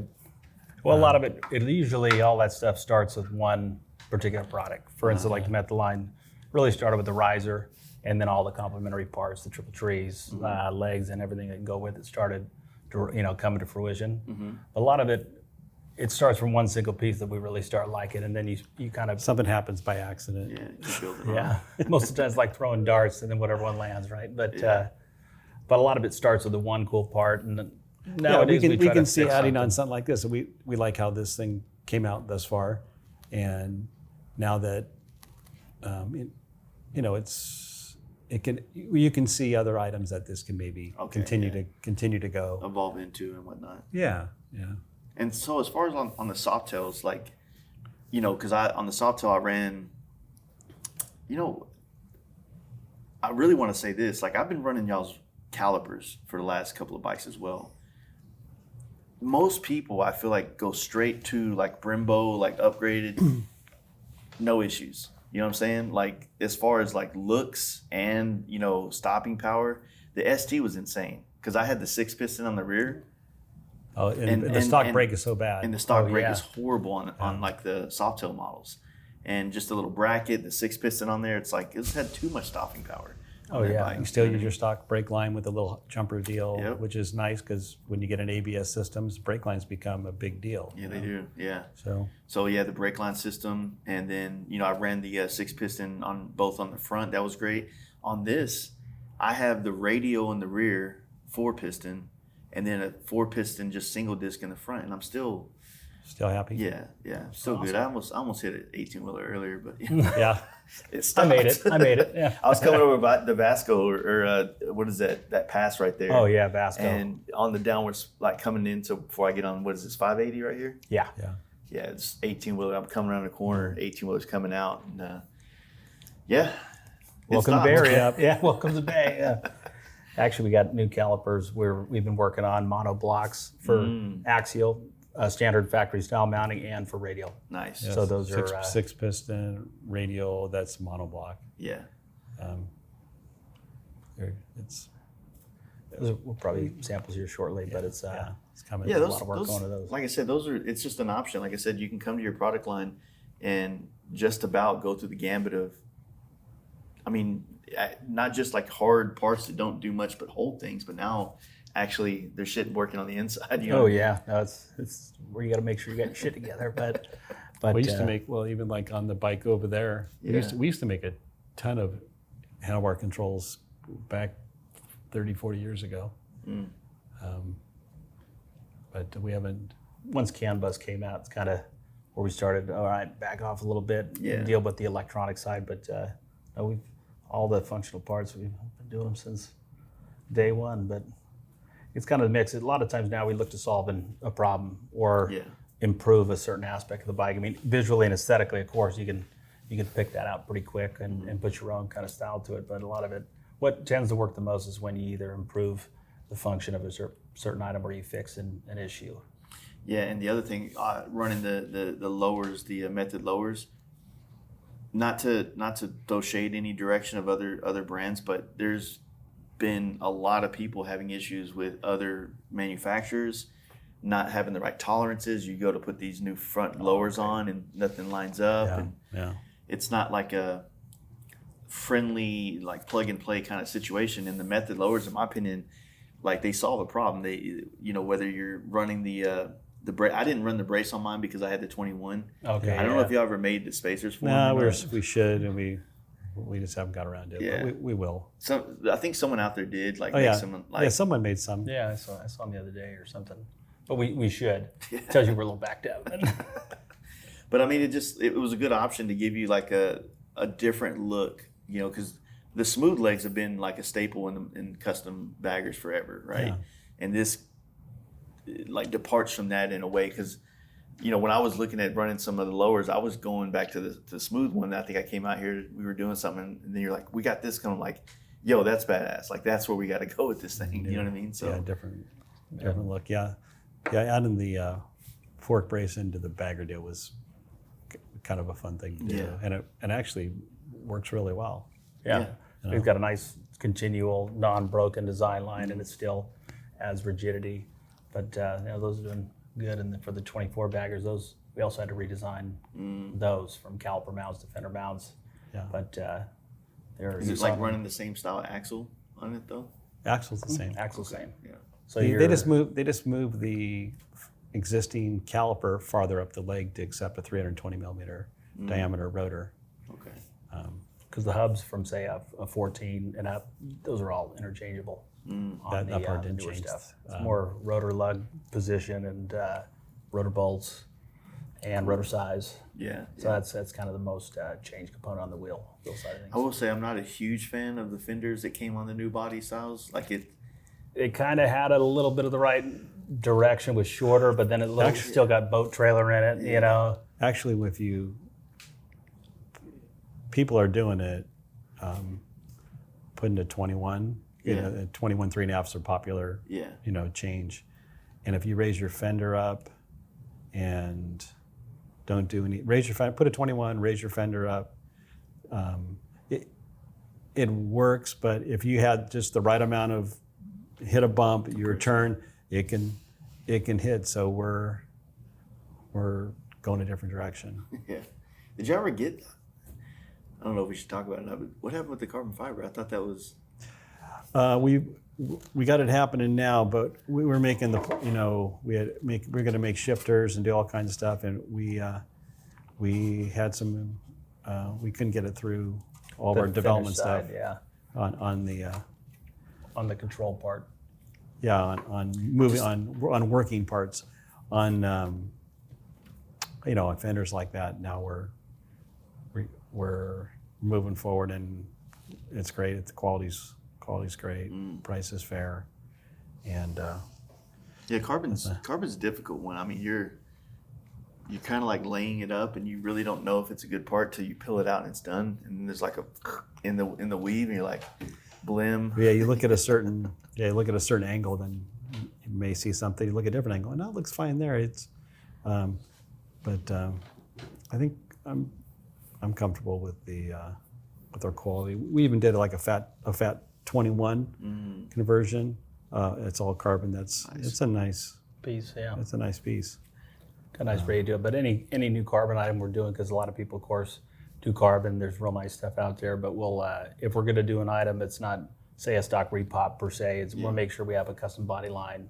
Well, a lot of it usually all that stuff starts with one particular product. For instance, like the Method line really started with the riser, and then all the complementary parts, the triple trees, legs, and everything that can go with it started to coming to fruition. A lot of it starts from one single piece that we really start liking, and then you kind of Something happens by accident. Yeah, you build it on. yeah. Most of the time it's like throwing darts, and then whatever one lands, right? But a lot of it starts with the one cool part, and then nowadays we try can to see fix adding something. on something like this. We like how this thing came out thus far, and now that you can see other items that this can maybe continue to go. Evolve into and whatnot. Yeah. And so as far as on the Softails, like, because on the Softail I ran, I really want to say this. Like, I've been running y'all's calipers for the last couple of bikes as well. Most people, I feel like, go straight to like Brembo, like upgraded, no issues. You know what I'm saying? Like, as far as like looks and, stopping power, the ST was insane because I had the 6-piston on the rear. Oh, and the stock brake is so bad. And the stock brake is horrible on like the Softail models. and just a little bracket, the 6-piston on there. It's like it's had too much stopping power. Oh yeah, You still use your stock brake line with a little jumper deal, Yep. which is nice because when you get an ABS systems, brake lines become a big deal. Yeah, they do. Yeah. So Yeah, the brake line system, and then I ran the 6-piston on both on the front. That was great. On this, I have the radial in the rear, 4-piston, and then a 4-piston just single disc in the front, and I'm still happy. yeah, still good. I almost hit an 18-wheeler earlier, but Yeah. it I stopped. made it. Yeah. I was coming over by the Vasco or what is that pass right there? Oh yeah, Vasco. And on the downwards, like coming in, so before I get on, what is this, 580 right here? yeah. Yeah, it's 18-wheeler. I'm coming around the corner, 18-wheeler's coming out, and yeah. it Welcome to stopped. Bay Area. Yeah, welcome to Bay. Yeah. Actually, we got new calipers where we've been working on mono blocks for axial, standard factory style mounting, and for radial. Nice. Yes. So those are 6-piston radial. That's monoblock. Yeah. It's we'll probably samples here shortly, but it's it's coming. Yeah, a those, lot of work those, going to those. like I said, it's just an option. Like I said, you can come to your product line and just about go through the gambit of, not just like hard parts that don't do much but hold things, but now actually there's shit working on the inside. Oh yeah, no, it's where you got to make sure you got your shit together. But we used to make even like on the bike over there. Yeah. We used to make a ton of handlebar controls back 30, 40 years ago. But we haven't. once CAN bus came out, it's kind of where we started. All right, back off a little bit, Yeah. deal with the electronic side. But no, we've all the functional parts. We've been doing them since day one. But it's kind of a mix. A lot of times now we look to solve a problem or Yeah. improve a certain aspect of the bike. I mean, visually and aesthetically, of course, you can pick that out pretty quick and put your own kind of style to it. But a lot of it, what tends to work the most is when you either improve the function of a certain item or you fix an issue. Yeah, and the other thing, running the lowers, the method lowers, not to throw shade any direction of other brands, but there's been a lot of people having issues with other manufacturers not having the right tolerances. You go to put these new front lowers on and nothing lines up, and it's not like a friendly like plug and play kind of situation. And the method lowers, in my opinion, like they solve a problem. They, whether you're running the brace, I didn't run the brace on mine because I had the 21. Okay. I don't know if you ever made the spacers for No, them. we should, and we just haven't got around to it. Yeah. But we will. So I think someone out there did Oh make yeah, some like someone made some. Yeah, I saw them the other day or something. But we should. Tells you we're a little backed out. But I mean, it was a good option to give you like a different look, because the smooth legs have been like a staple in custom baggers forever, right? Yeah. And this like departs from that in a way, because when I was looking at running some of the lowers, I was going back to the smooth one. I think I came out here, we were doing something, and then you're like, we got this kind of like, yo, that's badass. Like that's where we got to go with this thing. You know what I mean? So Yeah, different look. Yeah, adding the fork brace into the bagger deal was kind of a fun thing to do, Yeah. and it actually works really well. Yeah. We've got a nice continual non-broken design line and it still adds rigidity. But those are doing good. And for the 24 baggers, those we also had to redesign those from caliper mounts to fender mounts. Yeah. But they're is it like running the same style axle on it though? Axle's the same. axle same. Yeah. So They just move the existing caliper farther up the leg to accept a 320 millimeter diameter rotor. Okay. because the hubs from say a 14 and up, those are all interchangeable. On That part didn't newer change. stuff. It's more rotor lug position and rotor bolts and rotor size. Yeah. So that's kind of the most changed component on the wheel side of things. I will say I'm not a huge fan of the fenders that came on the new body styles. Like It kind of had a little bit of the right direction, was shorter, but then it still got boat trailer in it, you know. Actually, people are doing it, putting a 21, Yeah. 21 3.5s are popular, Yeah. change. And if you raise your fender up and don't do any, put a 21, raise your fender up, it works, but if you had just the right amount of hit a bump, your turn, it can hit. So we're going a different direction. Yeah. Did you ever get? I don't know if we should talk about it now, but what happened with the carbon fiber? I thought that was. We got it happening now, but we were making we're going to make shifters and do all kinds of stuff, and we had some we couldn't get it through all of our development side, stuff. Yeah. On the control part. Yeah, on moving on working parts, on on fenders like that. Now we're moving forward, and it's great. The quality's great. Price is fair, and yeah, carbon's a difficult one. I mean, you're kind of like laying it up, and you really don't know if it's a good part till you peel it out and it's done. And then there's like a in the weave, and you're like, blim. Yeah, you look at a certain angle, then you may see something. You look at a different angle, and it looks fine there. It's, but I think I'm comfortable with with our quality. We even did like a fat 21 conversion. It's all carbon. It's a nice Piece, yeah. It's a nice piece. Got a nice way to do it. But any new carbon item we're doing, because a lot of people, of course, do carbon. There's real nice stuff out there. But we'll, if we're going to do an item, it's not, say, a stock repop per se. We'll make sure we have a custom body line,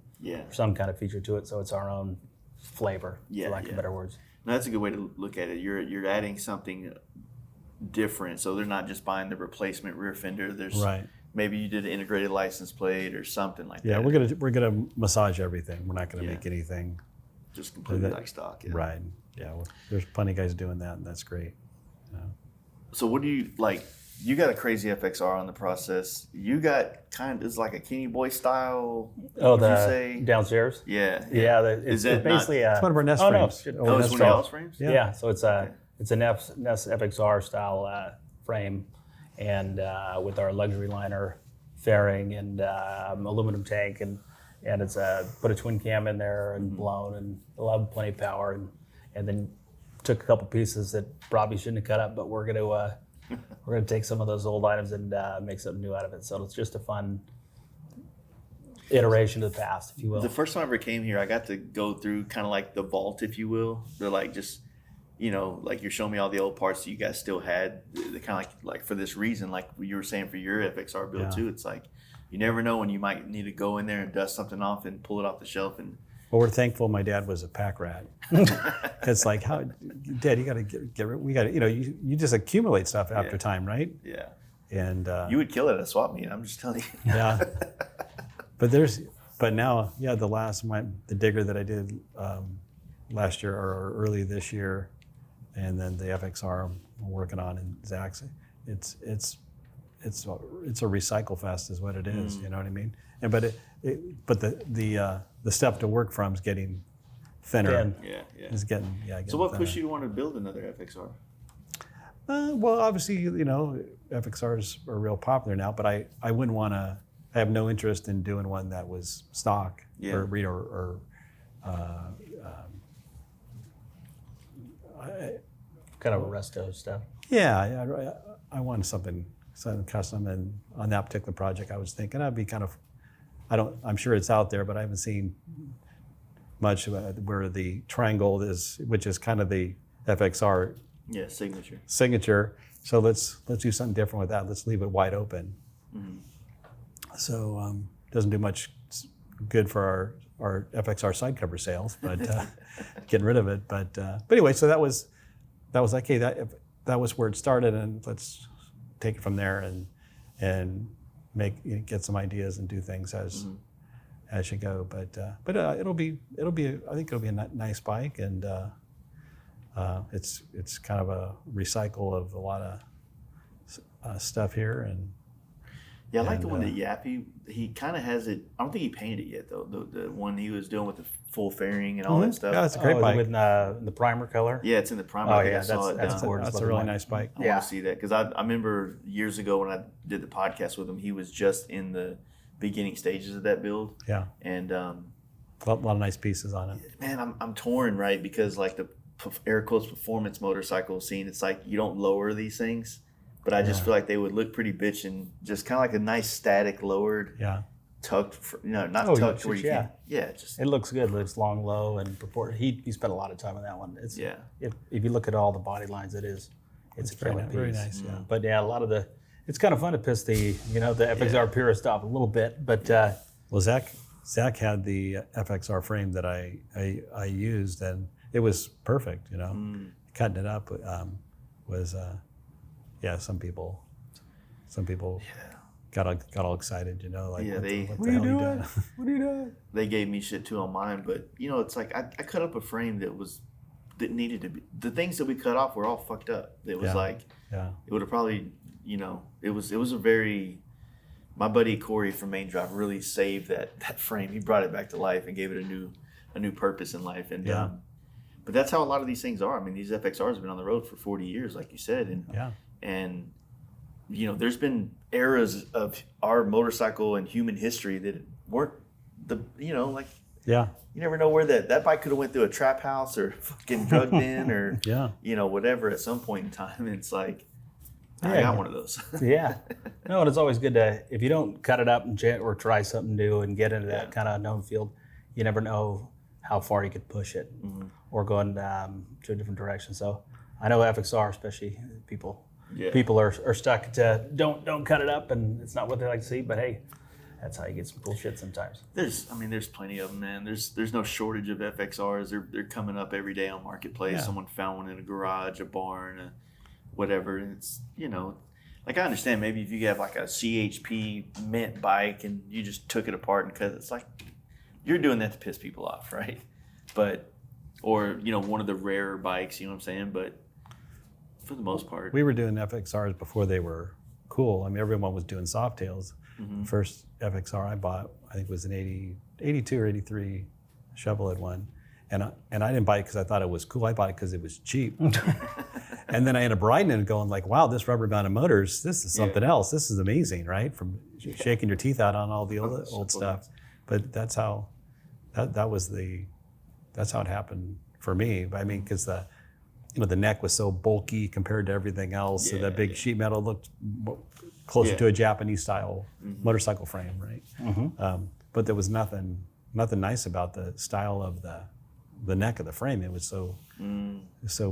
some kind of feature to it, so it's our own flavor, for lack of better words. No, that's a good way to look at it. You're adding something different, so they're not just buying the replacement rear fender. There's maybe you did an integrated license plate or something like that. Yeah, we're gonna massage everything. We're not gonna make anything just completely like stock. Yeah. Right. Yeah. There's plenty of guys doing that, and that's great. So what do you like? You got a crazy FXR on the process. You got it's like a Kenny Boy style. Oh, would you say? Downstairs? Yeah. It's basically it's one of our Ness frames. It's one of y'all's frames? Yeah. So it's a Ness FXR style frame, and with our luxury liner fairing and aluminum tank, and it's put a twin cam in there and blown, and it'll have plenty of power, and then took a couple pieces that probably shouldn't have cut up, but we're gonna take some of those old items and make something new out of it. So it's just a fun iteration of the past, if you will. The first time I ever came here, I got to go through kind of like the vault, if you will. They're like just, like you're showing me all the old parts that you guys still had. They're kind of like for this reason, like you were saying for your FXR build too. It's like you never know when you might need to go in there and dust something off and pull it off the shelf. And well, we're thankful my dad was a pack rat. It's like, how, Dad, you got to get rid. We got to, you just accumulate stuff after time, right? Yeah. And you would kill it at a swap meet. I'm just telling you. Yeah. But now, the digger that I did last year or early this year, and then the FXR I'm working on in Zack's, it's a recycle fest is what it is. You know what I mean? And but the stuff to work from is getting thinner. Yeah. Is getting So what thinner. pushed you to want to build another FXR? Well, obviously, FXRs are real popular now, but I wouldn't want to. I have no interest in doing one that was stock or kind of a resto stuff. Yeah, I wanted something custom, and on that particular project, I was thinking I'd be kind of. I'm sure it's out there, but I haven't seen much where the triangle is, which is kind of the FXR signature. So let's do something different with that. Let's leave it wide open. So doesn't do much good for our FXR side cover sales, but getting rid of it. But anyway, so that was okay. That was where it started, and let's take it from there and get some ideas and do things as you go. But it'll be I think it'll be a nice bike, and it's kind of a recycle of a lot of stuff here. And yeah, I like the one that Yappy. He kind of has it. I don't think he painted it yet though. The one he was doing with the full fairing and all that stuff. Yeah, that's a great bike. With the primer color. Yeah, it's in the primer. Oh I think yeah, I saw that's gorgeous. That's a really nice bike. I want to see that because I remember years ago when I did the podcast with him, he was just in the beginning stages of that build. Yeah, and a lot of nice pieces on it. Man, I'm torn, right? Because like the air quotes performance motorcycle scene, it's like you don't lower these things, but I just feel like they would look pretty bitchin', just kind of like a nice static lowered. Yeah. tucked, not Oh, tucked where you yeah. can. Yeah, just It looks good. It looks long, low, and purport. He spent a lot of time on that one. It's yeah. If you look at all the body lines, it's a killer piece. very nice. Yeah. But yeah, a lot of it's kind of fun to piss the FXR purist off a little bit. But Well, Zach had the FXR frame that I used, and it was perfect. Cutting it up was some people got all excited. Like Yeah, what the what are you hell you doing? What are you doing? They gave me shit too on mine, but it's like I cut up a frame that needed to be. The things that we cut off were all fucked up. It was Yeah. it would have probably it was a very. My buddy Cory from Main Drive really saved that frame. He brought it back to life and gave it a new purpose in life. And but that's how a lot of these things are. I mean, these FXRs have been on the road for 40 years, like you said, and there's been eras of our motorcycle and human history that weren't like Yeah. you never know where that bike could have went through a trap house or fucking drugged in or whatever at some point in time. And it's like I got one of those. Yeah. No, and it's always good if you don't cut it up or try something new and get into that kind of unknown field, you never know how far you could push it or go in, to a different direction. So I know FXR, especially people are stuck to don't cut it up, and it's not what they like to see. But hey, that's how you get some cool shit sometimes. There's plenty of them, man. There's no shortage of FXRs. They're coming up every day on Marketplace. Yeah. Someone found one in a garage, a barn, whatever. And it's like I understand maybe if you have like a CHP mint bike and you just took it apart and cut it, it's like you're doing that to piss people off, right? But or one of the rarer bikes, you know what I'm saying? But for the most part, We were doing FXRs before they were cool. I mean, everyone was doing Softails. The first FXR I bought, I think, was an 82 or 83 Chevrolet one. And I didn't buy it because I thought it was cool. I bought it because it was cheap. And then I ended up riding it and going like, wow, this rubber-mounted motors, this is something else. This is amazing, right? From shaking your teeth out on all the old stuff. But that's how that's how it happened for me. I mean, because the neck was so bulky compared to everything else. So that big sheet metal looked closer to a Japanese style motorcycle frame, right? But there was nothing nice about the style of the neck of the frame. It was so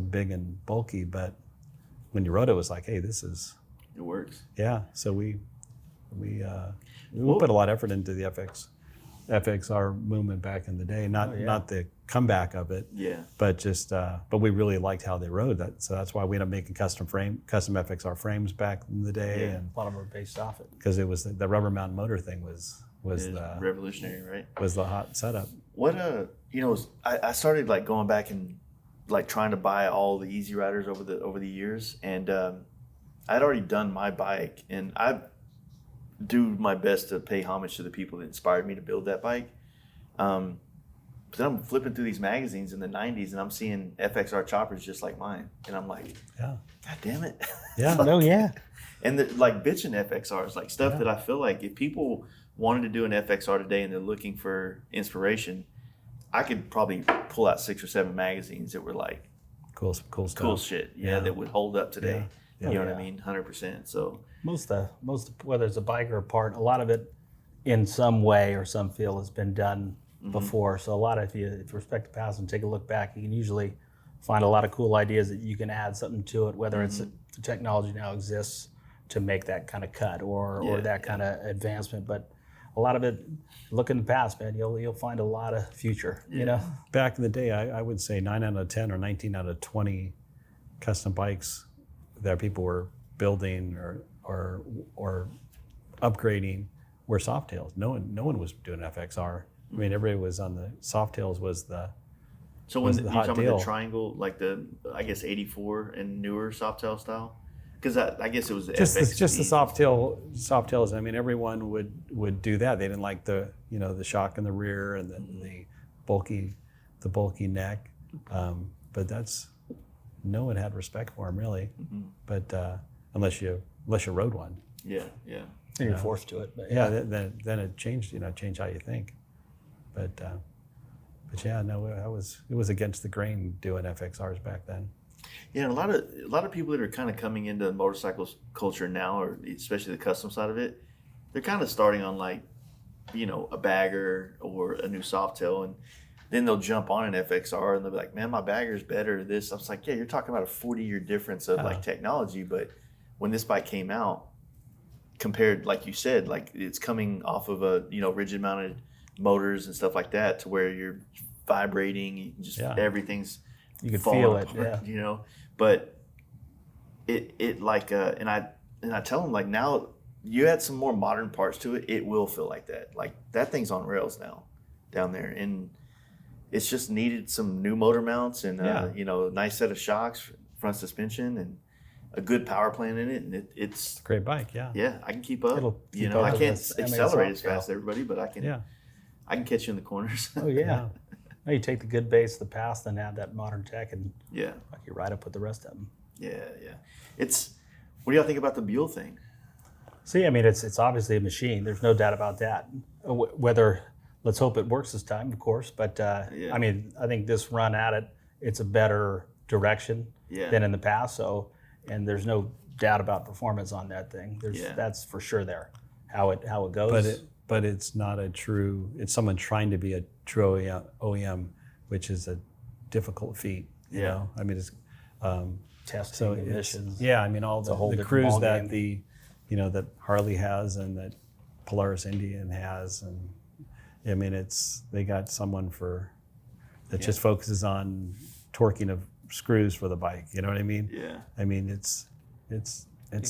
big and bulky. But when you rode it, it was like, hey, it works. Yeah. So we put a lot of effort into the FXR movement back in the day. Not the comeback of it. Yeah. But just but we really liked how they rode that. So that's why we ended up making custom FXR frames back in the day. Yeah. And A lot of them are based off it. because it was the rubber mount motor thing was the revolutionary, right? was the hot setup. What I started like going back and like trying to buy all the Easy Riders over the years, and I'd already done my bike, and I do my best to pay homage to the people that inspired me to build that bike. But then I'm flipping through these magazines in the 90s, and I'm seeing FXR choppers just like mine, and I'm like, Yeah. God damn it. Yeah. Oh yeah. And like bitching FXRs, like stuff that I feel like if people wanted to do an FXR today and they're looking for inspiration, I could probably pull out 6 or 7 magazines that were like Cool stuff. cool shit, that would hold up today. Yeah. You know what I mean? 100%. So Most whether it's a bike or a part, a lot of it in some way or some feel has been done before. So a lot of if you respect the past and take a look back, you can usually find a lot of cool ideas that you can add something to it, whether it's the technology now exists to make that kind of cut or that kind of advancement. But a lot of it, look in the past, man, you'll find a lot of future. Back in the day, I would say 9 out of 10 or 19 out of 20 custom bikes that people were building or upgrading were Softails. No one was doing FXR. I mean, everybody was on the Softails was the So when was you the talking hot about deal. the triangle, like the I guess 84 and newer Softail style, because I guess it was the just the FXD. Softails. I mean, everyone would do that. They didn't like the shock in the rear and the bulky neck. But no one had respect for them really. But unless you rode one. Yeah. And you're forced to it. But Yeah, then it changed. Changed how you think. But yeah, no, it was against the grain doing FXRs back then. Yeah, and a lot of people that are kind of coming into the motorcycle culture now, or especially the custom side of it, they're kind of starting on like a bagger or a new Softail, and then they'll jump on an FXR and they'll be like, man, my bagger's better. This, I was like, yeah, you're talking about a 40-year difference of like technology, but when this bike came out, compared, like you said, like it's coming off of a rigid mounted motors and stuff like that, to where you're vibrating, just everything's you can feel it, But it like and I tell them, like, now you add some more modern parts to it, it will feel like that. Like that thing's on rails now down there, and it's just needed some new motor mounts and a nice set of shocks, front suspension, and a good power plant in it, and it's a great bike. Yeah, I can keep up. It'll keep I up can't with accelerate as Softail. fast as everybody, but I can catch you in the corners. Oh yeah. No, you take the good base of the past, then add that modern tech, and Yeah, like you ride up with the rest of them. yeah. What do y'all think about the Buell thing? See, I mean, it's obviously a machine. There's no doubt about that. Whether, let's hope it works this time, of course. But I mean, I think this run at it, it's a better direction than in the past. So, and there's no doubt about performance on that thing. That's for sure there. How it goes. But it's not a true. It's someone trying to be a true OEM, which is a difficult feat. You know, I mean, it's testing emissions. I mean, all a whole the different crews ballgame. that that Harley has and that Polaris Indian has, and I mean, they got someone that just focuses on torquing of screws for the bike. You know what I mean? Yeah. I mean, it's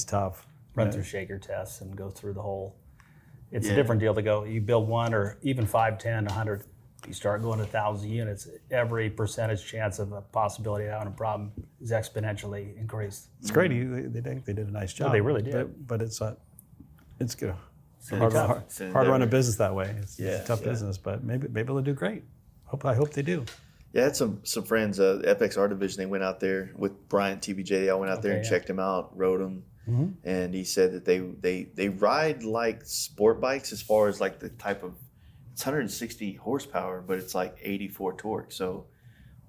tough. Run through shaker tests and go through the whole. It's a different deal to go. You build one or even 5, 10, 100. You start going to 1,000 units. Every percentage chance of a possibility of having a problem is exponentially increased. It's great. They did a nice job. they really did. But it's good. Hard Hard to run a business that way. It's a tough yeah. business, but maybe they'll do great. I hope they do. Yeah, I had some friends, FXR division. They went out there with Bryant TBJ. They all went out there and checked him out, rode him, and he said that they ride like sport bikes as far as like the type of. It's 160 horsepower, but it's like 84 torque. So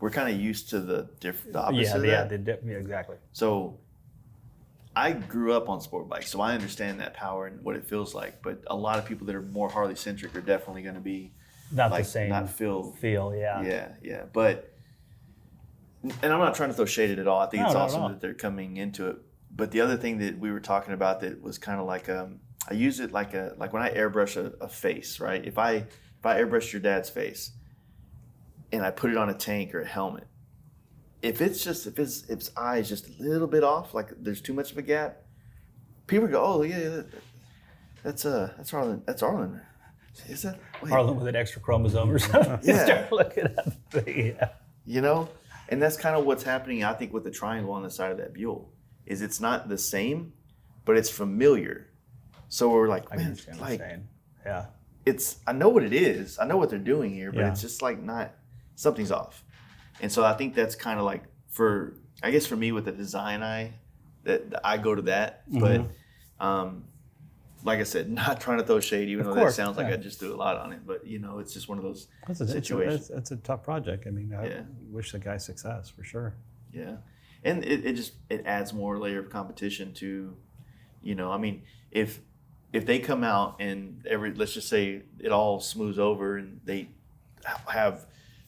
we're kind of used to the opposite of that. Yeah, exactly. So I grew up on sport bikes, so I understand that power and what it feels like. But a lot of people that are more Harley centric are definitely going to be Not like, the same not feel. yeah. But, and I'm not trying to throw shade at it all. I think it's not at awesome all. that they're coming into it. But the other thing that we were talking about that was kind of like I use it like when I airbrush a face, right? If I airbrush your dad's face and I put it on a tank or a helmet, if his eye is just a little bit off, like there's too much of a gap, people go, oh yeah, that's Arlen. That's Arlen. Is that Arlen with an extra chromosome or something. Yeah. Start looking at the thing. Yeah. And that's kind of what's happening, I think, with the triangle on the side of that Buell, is it's not the same, but it's familiar. So we're like, I man, understand what you're saying. Yeah. I know what it is. I know what they're doing here, but Yeah. it's just like something's off. And so I think that's kind of like for me with the design eye, that I go to that. But like I said, not trying to throw shade, even though that sounds like I just threw a lot on it. But it's just one of those situations. That's a tough project. I mean, I wish the guy success for sure. Yeah, and it adds more layer of competition to, I mean, if they come out and let's just say it all smooths over and they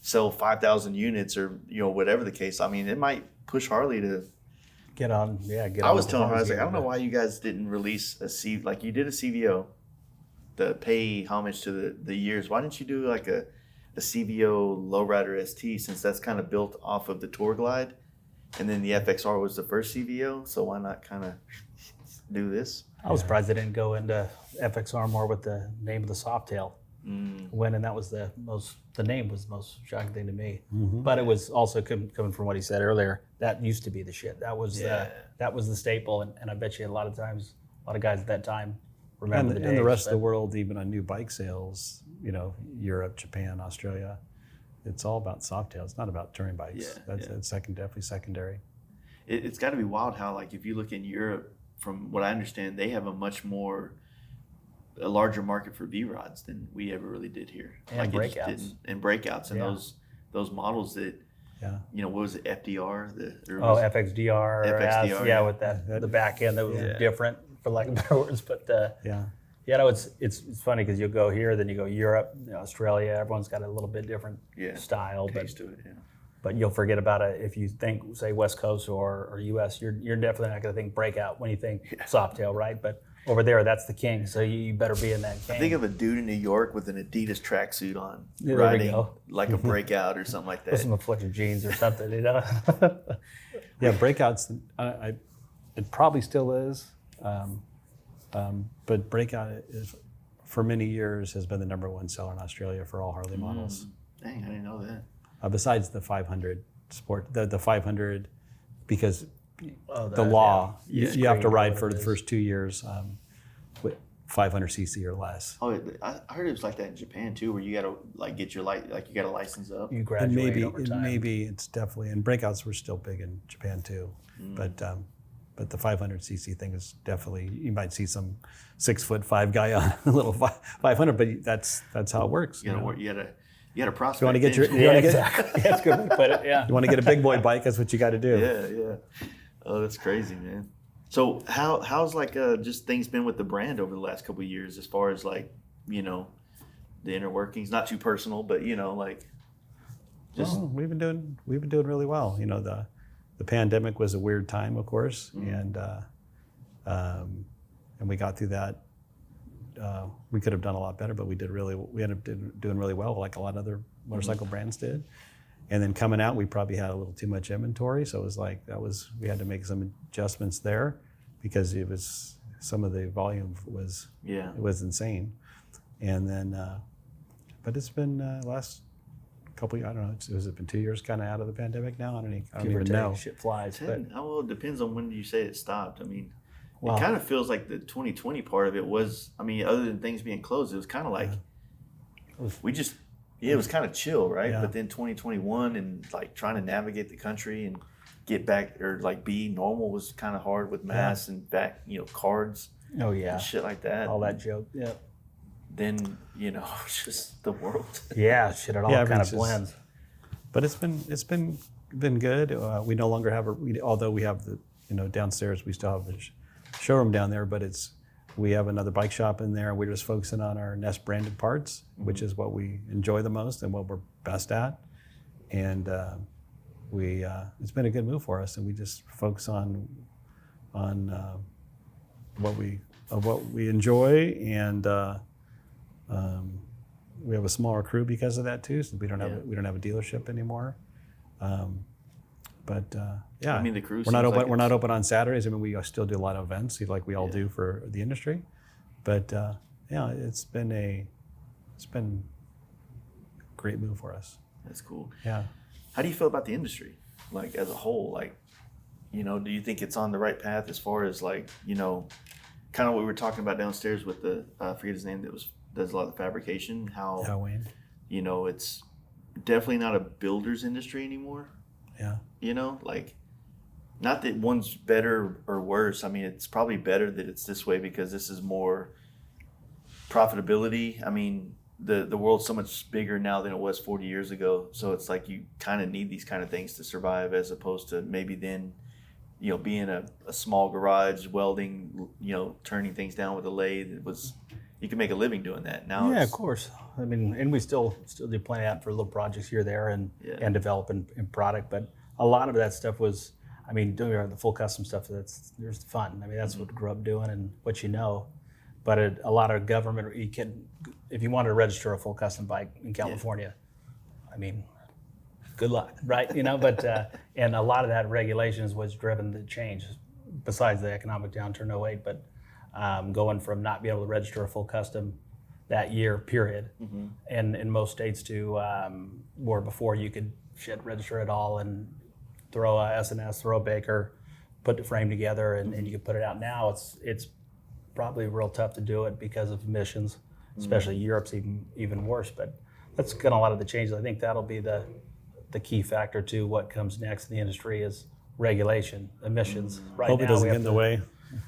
sell 5,000 units or whatever the case, I mean, it might push Harley to Get on. I was telling her, I was like, I don't know why you guys didn't release like you did a CVO to pay homage to the years. Why didn't you do like a CVO Lowrider ST, since that's kind of built off of the Tour Glide, and then the FXR was the first CVO, so why not kind of do this? I was surprised they didn't go into FXR more with the name of the Softail. And that was the name was the most shocking thing to me. But it was also coming from what he said earlier. That used to be the shit. That was the staple, and I bet you a lot of guys at that time remember the days. And the rest of the world, even on new bike sales, Europe, Japan, Australia, it's all about Softail. It's not about touring bikes. It's definitely secondary. It's got to be wild how, like, if you look in Europe, from what I understand, they have a larger market for V rods than we ever really did here. And breakouts. And breakouts, and those models that, what was it, FDR? FXDR. FXDR. With the back end that was different, for lack of better words. But You know, it's funny because you'll go here, then you go Europe, Australia. Everyone's got a little bit different style, Taste to it, but you'll forget about it if you think, say, West Coast or U.S. You're definitely not going to think breakout when you think Softail, right? But over there, that's the king, so you better be in that game. I think of a dude in New York with an Adidas tracksuit on, There we riding go. like a breakout or something like With that. some afflicted jeans or something, you know. Yeah, breakouts. It probably still is, but breakout is, for many years, has been the number one seller in Australia for all Harley models. Dang, I didn't know that. Besides the 500 sport, the 500, because the that, law, yeah. you have to Screen, ride whatever for it the is. first 2 years with 500 cc or less. Oh, I heard it was like that in Japan too, where you gotta like get your you gotta license up. You And graduate over time. maybe it's definitely, and breakouts were still big in Japan too, but the 500 cc thing is definitely, you might see some 6'5" guy on a little 500, but that's how it works. You gotta prospect. You want to get your, Yeah, exactly. That's a good way to put it. Yeah. you want to get a big boy bike, that's what you got to do. Yeah. Oh, that's crazy, man. So how's like just things been with the brand over the last couple of years, as far as like, the inner workings? Not too personal, but like just Well, we've been doing really well. The pandemic was a weird time, of course, and we got through that. We could have done a lot better, but we ended up doing really well, like a lot of other motorcycle brands did. And then coming out, we probably had a little too much inventory, so it was like we had to make some adjustments there, because it was, some of the volume was it was insane. And then, but it's been last couple, I don't know, has it been 2 years kind of out of the pandemic now? I don't even know. Shit flies. But well, it depends on when you say it stopped. I mean, Wow. it kind of feels like the 2020 part of it was, other than things being closed, it was kind of like it was kind of chill, right? Yeah. But then 2021 and like trying to navigate the country and get back, or like be normal, was kind of hard with masks and back, cards oh yeah, and shit like that. all that joke. Yeah. Then, it's just the world. Yeah, shit. It all Yeah, kind of it's just- blends. But it's been good. We no longer have although we have the, downstairs, we still have the showroom down there, but we have another bike shop in there. We're just focusing on our Ness branded parts, which is what we enjoy the most and what we're best at. And it's been a good move for us, and we just focus on what we enjoy, and we have a smaller crew because of that too. So we don't have a dealership anymore. But yeah, The crew. we're not open on Saturdays. We still do a lot of events, like we all do for the industry. But yeah, it's been a great move for us. That's cool. Yeah. How do you feel about the industry, like as a whole? Like, do you think it's on the right path as far as like, kind of what we were talking about downstairs with the I forget his name, that does a lot of fabrication. How Wayne. it's definitely not a builder's industry anymore. Yeah. Like, not that one's better or worse. It's probably better that it's this way, because this is more profitability. The world's so much bigger now than it was 40 years ago. So it's like you kind of need these kind of things to survive, as opposed to maybe then, being a small garage, welding, turning things down with a lathe. You can make a living doing that. Now Yeah, of course. And we still do plan out for little projects here, there, and develop in product. But a lot of that stuff was, doing the full custom stuff. There's the fun. That's what I grew up doing and what you know. But a lot of government, if you wanted to register a full custom bike in California, good luck, right? But and a lot of that regulations was driven the change, besides the economic downturn 08, but going from not being able to register a full custom that year, period, and in most states to where before you could register it all and throw a S&S, throw a Baker, put the frame together, and you could put it out. Now it's probably real tough to do it because of emissions, especially Europe's even worse. But that's kind of a lot of the changes. I think that'll be the key factor to what comes next in the industry is regulation, emissions. Right Hope now it doesn't we get have in the to- way.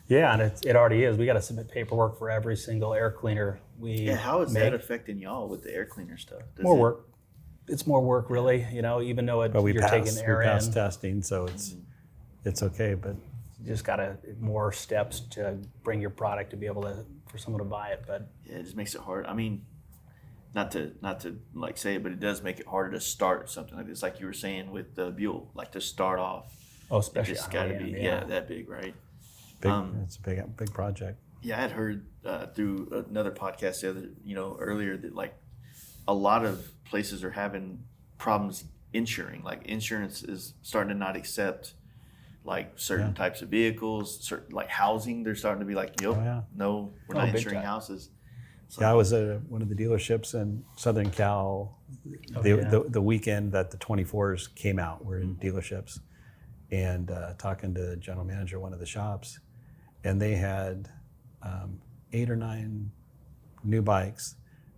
Yeah, and it already is. We got to submit paperwork for every single air cleaner we how is make. that affecting y'all with the air cleaner stuff? More work. It's more work, really. Even though But we you're pass taking air in, testing, so it's okay. But you just got more steps to bring your product to be able to for someone to buy it. But Yeah, it just makes it hard. I mean, not to like say it, but it does make it harder to start something like this. Like you were saying with the Buell, like to start off. especially It's got to be that big, right? It's a big project. Yeah, I had heard through another podcast earlier that like a lot of places are having problems insuring. Like insurance is starting to not accept like certain types of vehicles, certain like housing. They're starting to be like, no, we're not insuring houses. So, I was at one of the dealerships in Southern Cal the weekend that the 24s came out. We're in dealerships and talking to the general manager of one of the shops, and they had 8 or 9 new bikes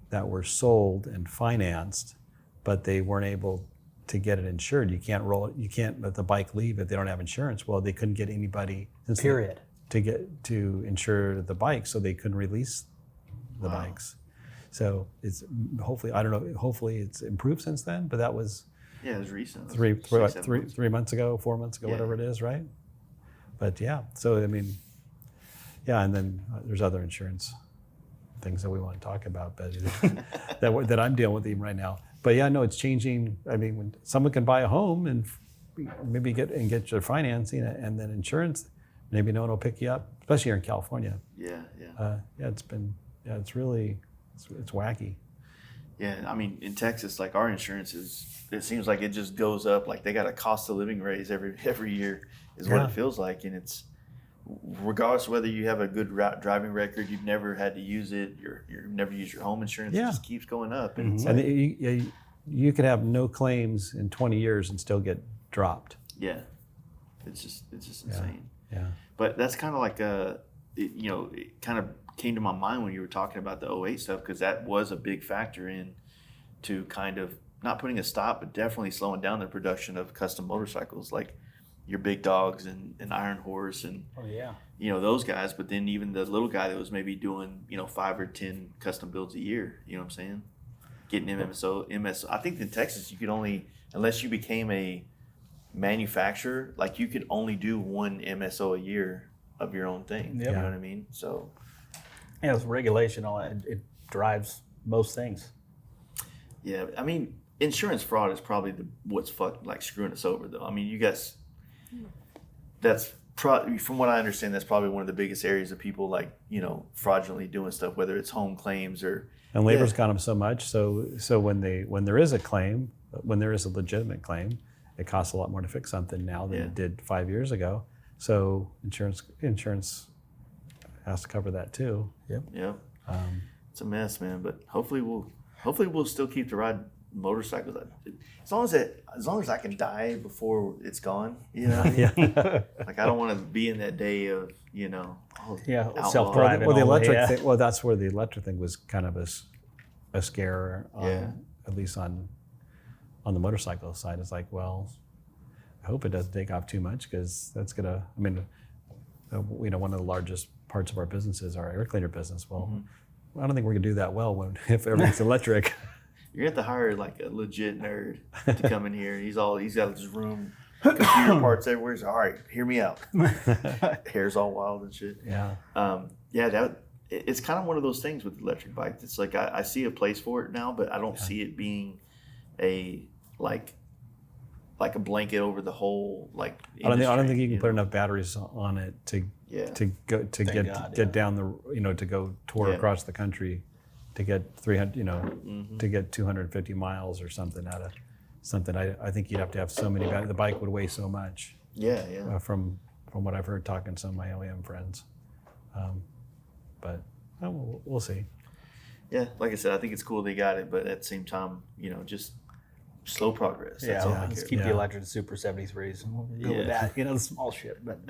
that were sold and financed, but they weren't able to get it insured. You can't let the bike leave if they don't have insurance. Well, they couldn't get anybody to insure the bike, so they couldn't release the bikes. So it's hopefully it's improved since then, but that was it was recent. 3 months ago, 4 months ago, whatever it is, right? But so I mean, and then there's other insurance things that we want to talk about, but that I'm dealing with even right now. But it's changing. I mean, when someone can buy a home and maybe get your financing and then insurance, maybe no one will pick you up, especially here in California. It's really wacky. Yeah, I mean, in Texas, like our insurance it seems like it just goes up. Like they got a cost of living raise every year is what it feels like. And it's regardless of whether you have a good driving record, you've never had to use it, you've never used your home insurance, it just keeps going up. And, you could have no claims in 20 years and still get dropped. Yeah, it's just insane. Yeah. But that's kind of like it kind of came to my mind when you were talking about the 08 stuff, because that was a big factor in to kind of not putting a stop, but definitely slowing down the production of custom motorcycles, like your Big Dogs and Iron Horse and those guys. But then even the little guy that was maybe doing 5 or 10 custom builds a year, you know what I'm saying? Getting MS. I think in Texas you could only, unless you became a manufacturer, like you could only do 1 MSO a year of your own thing. You know what I mean? So it's regulation. It drives most things. Yeah, I mean, insurance fraud is probably what's screwing us over, though. I mean, you guys, that's probably, from what I understand, that's probably one of the biggest areas of people fraudulently doing stuff, whether it's home claims or. And labor's got them so much. So when there is a claim, when there is a legitimate claim, it costs a lot more to fix something now than it did 5 years ago. So insurance has to cover that too. Yep. It's a mess, man. But hopefully we'll still keep to ride motorcycles. As long as I can die before it's gone, Like I don't want to be in that day of self-driving. Well, the electric thing. Well, that's where the electric thing was kind of a scare. At least on the motorcycle side, it's like, well, I hope it doesn't take off too much, because that's gonna. I mean, one of the largest parts of our business is our air cleaner business. Well, I don't think we're gonna do that well if everything's electric. You're gonna have to hire like a legit nerd to come in here. He's got this room, computer parts everywhere. He's all right, hear me out. Hair's all wild and shit. It's kind of one of those things with electric bikes. It's like I see a place for it now, but I don't see it being a a blanket over the whole industry. I don't think you can put enough batteries on it to get down the to go tour across the country to get 300 to get 250 miles or something out of something. I think you'd have to have so many batteries. The bike would weigh so much. From what I've heard talking to some of my OEM friends, but we'll see. Yeah, like I said, I think it's cool they got it, but at the same time, just slow progress. That's all I let's care. keep the electric Super 73s and we'll go with that. The small shit. But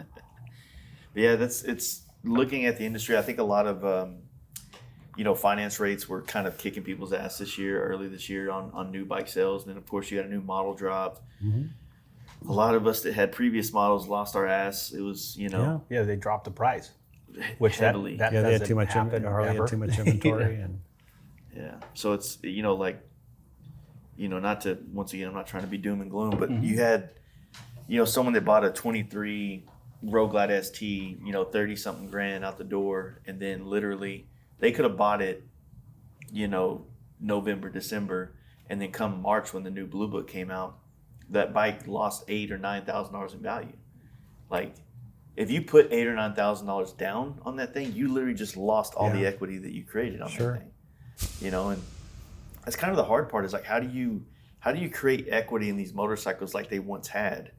it's looking at the industry. I think a lot of finance rates were kind of kicking people's ass early this year on new bike sales. And then of course you got a new model drop. A lot of us that had previous models lost our ass. It was they dropped the price, which heavily. That they had too much. Harley had too much inventory and. So it's not to, once again, I'm not trying to be doom and gloom, but you had someone that bought a 23 Road Glide ST, 30 something grand out the door, and then literally They could have bought it, November, December, and then come March when the new Blue Book came out, that bike lost $8,000 or $9,000 in value. Like, if you put $8,000 or $9,000 down on that thing, you literally just lost all the equity that you created on that thing. And that's kind of the hard part, is like, how do you create equity in these motorcycles like they once had?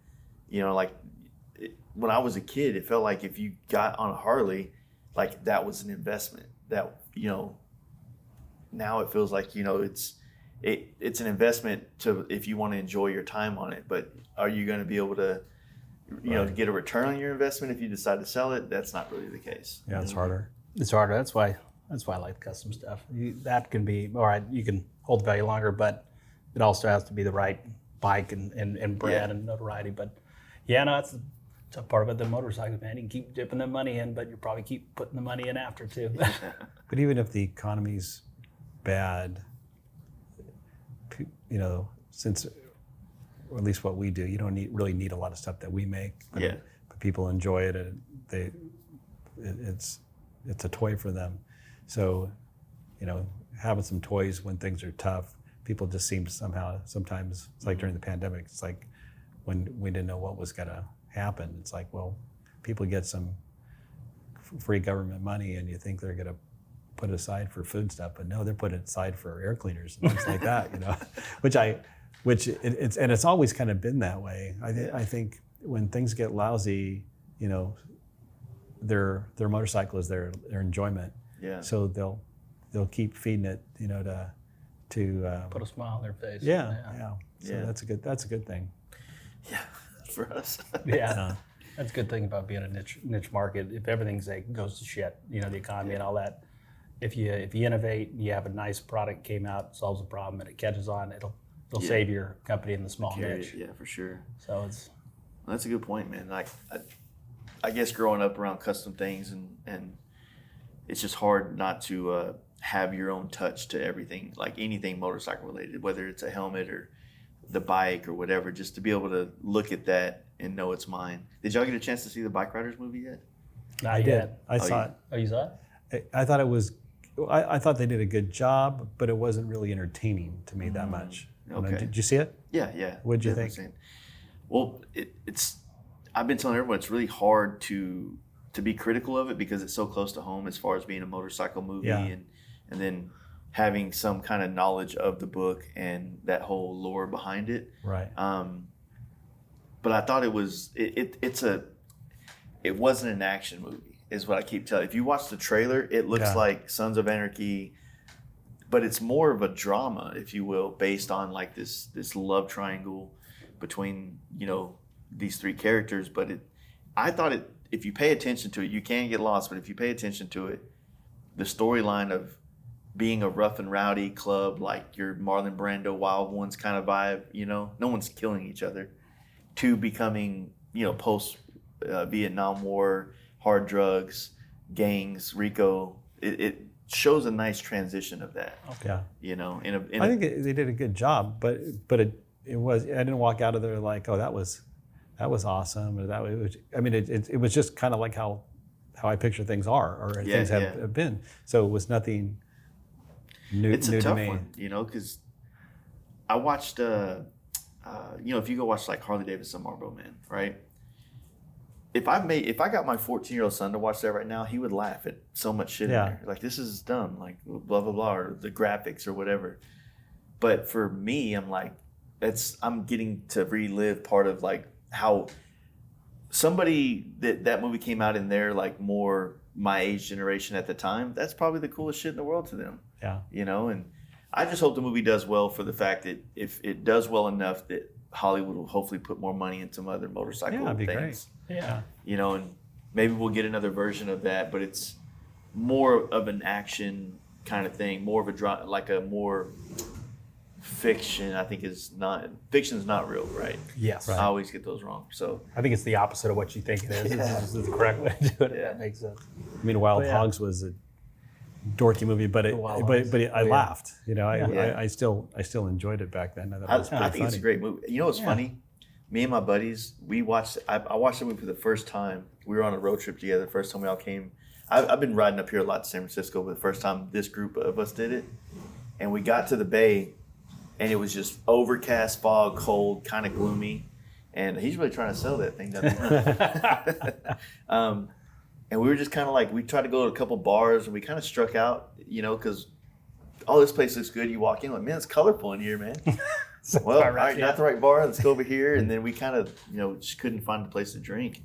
When I was a kid, it felt like if you got on a Harley, like that was an investment. That now it feels like it's an investment to, if you want to enjoy your time on it. But are you going to be able to get a return on your investment if you decide to sell it? That's not really the case. Yeah, it's harder. It's harder. That's why I like custom stuff. That can be all right. You can hold the value longer, but it also has to be the right bike and brand and notoriety. But it's a part of it. The motorcycle, man, you can keep dipping the money in, but you probably keep putting the money in after too. But even if the economy's bad, since, or at least what we do, you don't really need a lot of stuff that we make. But people enjoy it, and it's a toy for them. So, having some toys when things are tough, people just seem to sometimes, it's like during the pandemic, it's like when we didn't know what was going to happen. It's like, well, people get some free government money and you think they're going to put it aside for food stuff, but no, they're putting it aside for air cleaners and things like that, it's always kind of been that way. I think when things get lousy, their motorcycle is their enjoyment. Yeah. So they'll keep feeding it, to put a smile on their face. Yeah. So that's a good thing. Yeah, for us. That's a good thing about being a niche market. If everything goes to shit, the economy and all that, if you innovate, you have a nice product came out, solves a problem, and it catches on, it'll save your company in the small niche. Yeah, for sure. So that's a good point, man. Like, I guess growing up around custom things and it's just hard not to have your own touch to everything, like anything motorcycle related, whether it's a helmet or the bike or whatever, just to be able to look at that and know it's mine. Did y'all get a chance to see the Bike Riders movie yet? I did. I saw it. Oh, you saw it? I thought it was. I thought they did a good job, but it wasn't really entertaining to me that much. Okay. Did you see it? Yeah. What did you think? Well, it's. I've been telling everyone it's really hard to be critical of it because it's so close to home as far as being a motorcycle movie and then having some kind of knowledge of the book and that whole lore behind it. Right. But I thought it was it wasn't an action movie, is what I keep telling. If you watch the trailer, it looks like Sons of Anarchy, but it's more of a drama, if you will, based on like this love triangle between these three characters. But I thought if you pay attention to it, you can get lost. But if you pay attention to it, the storyline of being a rough and rowdy club, like your Marlon Brando Wild Ones kind of vibe, no one's killing each other, to becoming post Vietnam War, hard drugs, gangs, Rico. It shows a nice transition of that. Okay. I think they did a good job, but it was. I didn't walk out of there like, oh, that was awesome, or it was just kind of like how I picture things are, or things have been. So it was nothing new. It's a new tough to me. one, because I watched. If you go watch like Harley Davidson Marlboro Man, right? If I got my 14-year-old son to watch that right now, he would laugh at so much shit in there. Like, this is dumb, like blah blah blah, or the graphics or whatever. But for me, I'm like, I'm getting to relive part of like how somebody that movie came out in their like more my age generation at the time. That's probably the coolest shit in the world to them. Yeah. And I just hope the movie does well, for the fact that if it does well enough that Hollywood will hopefully put more money into some other motorcycle that'd be things. Great. Yeah. And maybe we'll get another version of that, but it's more of an action kind of thing, more of a like a more fiction. I think fiction's not real, right? Yes. I always get those wrong. So I think it's the opposite of what you think it is. This is the correct way to do it. That makes sense. I mean, Wild Hogs was a dorky movie, but I laughed. I still enjoyed it back then. I thought it was I think funny. it's a great movie. What's funny? me and my buddies, I watched the movie for the first time. We were on a road trip together. The first time we all came. I've been riding up here a lot to San Francisco, but the first time this group of us did it, and we got to the bay, and it was just overcast, fog, cold, kind of gloomy, and he's really trying to sell that thing, doesn't he? And we were just kind of like, we tried to go to a couple bars, and we kind of struck out, because oh, this place looks good. You walk in, like, man, it's colorful in here, man. Well, all right, not the right bar. Let's go over here. And then we kind of, just couldn't find a place to drink.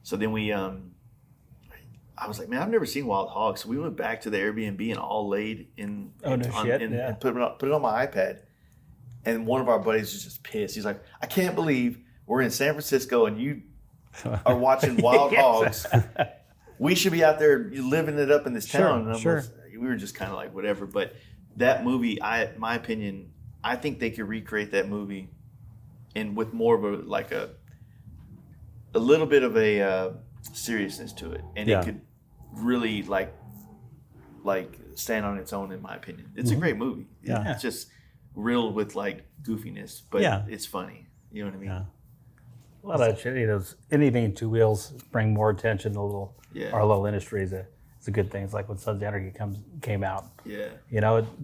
So then I was like, man, I've never seen wild hogs. So we went back to the Airbnb and all laid in. Oh, no shit. And put it on my iPad. And one of our buddies was just pissed. He's like, I can't believe we're in San Francisco and you are watching wild hogs. We should be out there living it up in this town. Sure. We were just kind of like, whatever. But that movie, my opinion, I think they could recreate that movie and with more of a little bit of a seriousness to it. And it could really like stand on its own, in my opinion. It's a great movie. Yeah. It's just riddled with like goofiness, but it's funny. You know what I mean? Yeah. A lot of shit, anything two wheels bring more attention to our little industry is a good thing. It's like when Sons of Anarchy came out. Yeah.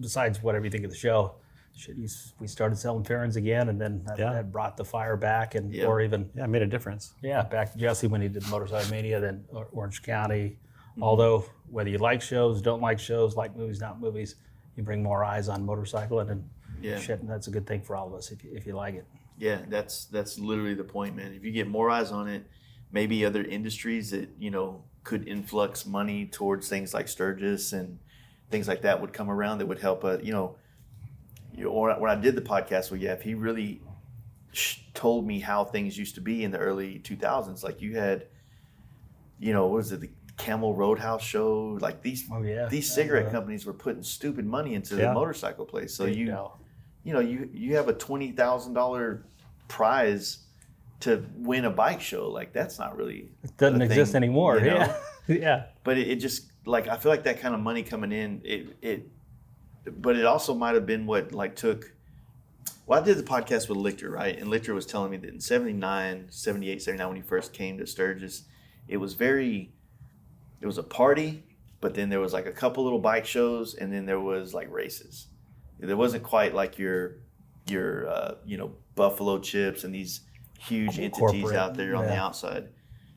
Besides whatever you think of the show, we started selling Farron's again, and then that brought the fire back, or even it made a difference. Yeah, back to Jesse when he did Motorcycle Mania, then Orange County. Although whether you like shows, don't like shows, like movies, not movies, you bring more eyes on motorcycle, and shit, and that's a good thing for all of us if you like it. Yeah, that's literally the point, man. If you get more eyes on it, maybe other industries that could influx money towards things like Sturgis and things like that would come around that would help. When I did the podcast with Jeff, he really told me how things used to be in the early 2000s. Like you had, what was it, the Camel Roadhouse show? Like these cigarette companies were putting stupid money into the motorcycle place. So you have a $20,000 prize to win a bike show. Like that's not really it doesn't exist anymore. Yeah. But it just like I feel like that kind of money coming in, but it also might have been what took. Well, I did the podcast with Lichter, right? And Lichter was telling me that in 78, 79, when he first came to Sturgis, it was a party, but then there was like a couple little bike shows, and then there was like races. There wasn't quite like your Buffalo Chips and these huge entities out there on the outside.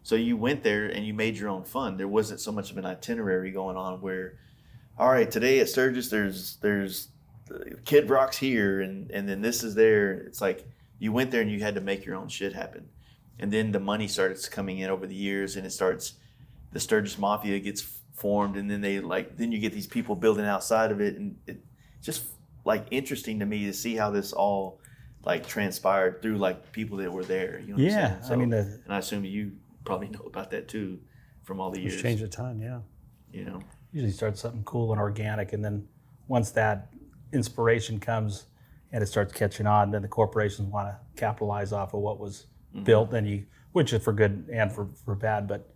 So you went there and you made your own fun. There wasn't so much of an itinerary going on where, all right, today at Sturgis there's Kid Rock's here and then this is there. It's like you went there and you had to make your own shit happen. And then the money starts coming in over the years, and the Sturgis Mafia gets formed, and then then you get these people building outside of it, and it's just like interesting to me to see how this all like transpired through like people that were there. You know what I'm saying? So, and I assume you probably know about that too from all the years. It's changed a ton, yeah. Usually starts something cool and organic, and then once that inspiration comes and it starts catching on, then the corporations want to capitalize off of what was built, which is for good and for bad. But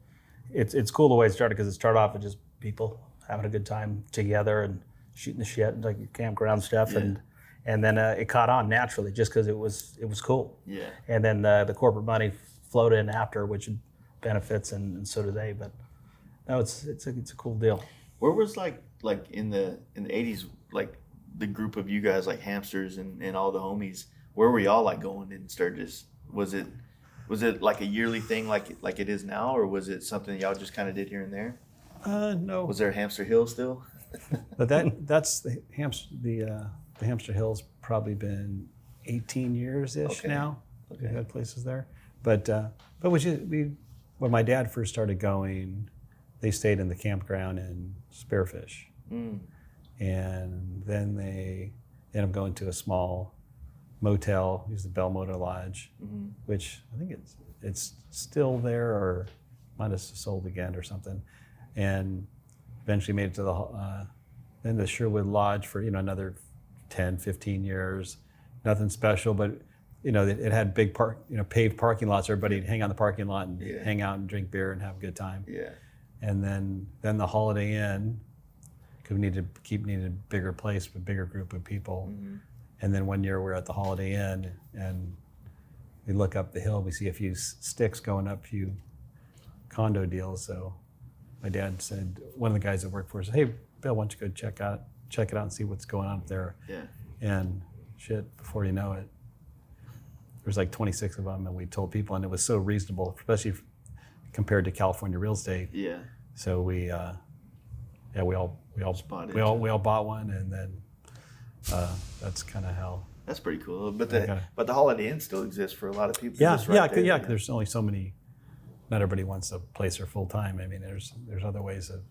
it's cool the way it started, because it started off with just people having a good time together and shooting the shit, like campground stuff, and then it caught on naturally just because it was cool. Yeah. And then the corporate money flowed in after, which benefits, and so do they. But no, it's a cool deal. Where was like in the 80s, like the group of you guys, like Hamsters and all the homies, where were y'all like going in Sturgis? Was it like a yearly thing like it is now, or was it something y'all just kind of did here and there? No. Was there Hamster Hill still? But that's the Hamster Hill's probably been 18 years-ish now. Okay. We've had places there. But when my dad first started going, they stayed in the campground in Spearfish. And then they ended up going to a small motel, it was the Bell Motor Lodge, which I think it's still there, or might have sold again or something. And eventually made it to the Sherwood Lodge for another 10, 15 years. Nothing special, but it had big paved parking lots. Everybody'd hang out in the parking lot and hang out and drink beer and have a good time. Yeah. And then the Holiday Inn, because we needed a bigger place with a bigger group of people. And then one year we were at the Holiday Inn, and we look up the hill, we see a few sticks going up, a few condo deals. So my dad said, one of the guys that worked for us, hey, Bill, why don't you go check it out and see what's going on up there. Yeah. And shit, before you know it, there's like 26 of them, and we told people, and it was so reasonable, especially compared to California real estate. Yeah. So we all bought one, and then that's kind of how. That's pretty cool. But the Holiday Inn still exists for a lot of people. Yeah, Just right there. Cause there's only so many. Not everybody wants a place there full time. I mean, there's other ways of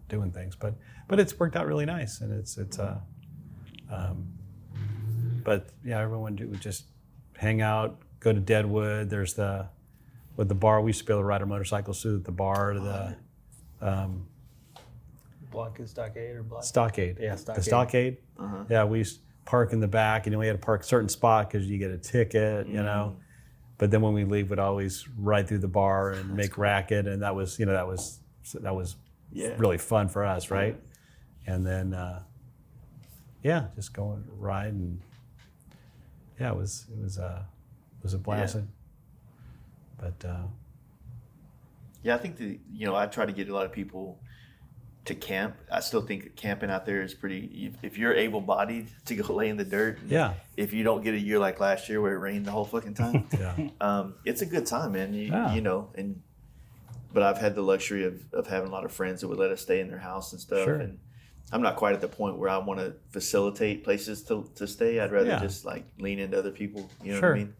doing things, but it's worked out really nice, and but yeah, everyone would just hang out, go to Deadwood. There's the bar. We used to be able to ride our motorcycles through the bar to the Block Stockade or Block? Stockade. Yeah, Stockade. The Stockade. Uh-huh. Yeah, we used to park in the back, and we had to park a certain spot because you get a ticket, you know. But then when we leave, we'd always ride through the bar and make racket, and that was really fun for us, right? And then just go and ride, and it was a blast. Yeah. But I think I try to get a lot of people to camp. I still think camping out there is pretty. If you're able-bodied to go lay in the dirt, if you don't get a year like last year where it rained the whole fucking time, it's a good time, man. But I've had the luxury of having a lot of friends that would let us stay in their house and stuff. Sure. And I'm not quite at the point where I want to facilitate places to stay. I'd rather just like lean into other people. You know what I mean?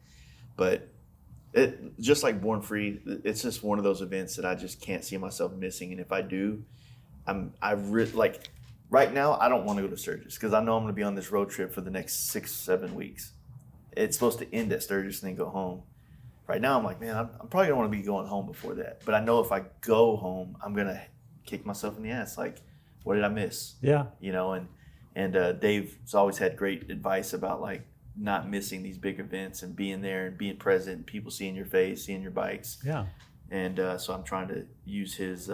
But it just like Born Free, it's just one of those events that I just can't see myself missing. And if I do, right now, I don't want to go to Sturgis because I know I'm going to be on this road trip for the next 6-7 weeks. It's supposed to end at Sturgis and then go home. Right now, I'm like, man, I'm probably going to want to be going home before that. But I know if I go home, I'm going to kick myself in the ass. Like, what did I miss? Yeah. And Dave's always had great advice about, like, not missing these big events and being there and being present, people seeing your face, seeing your bikes. Yeah. And so I'm trying to use his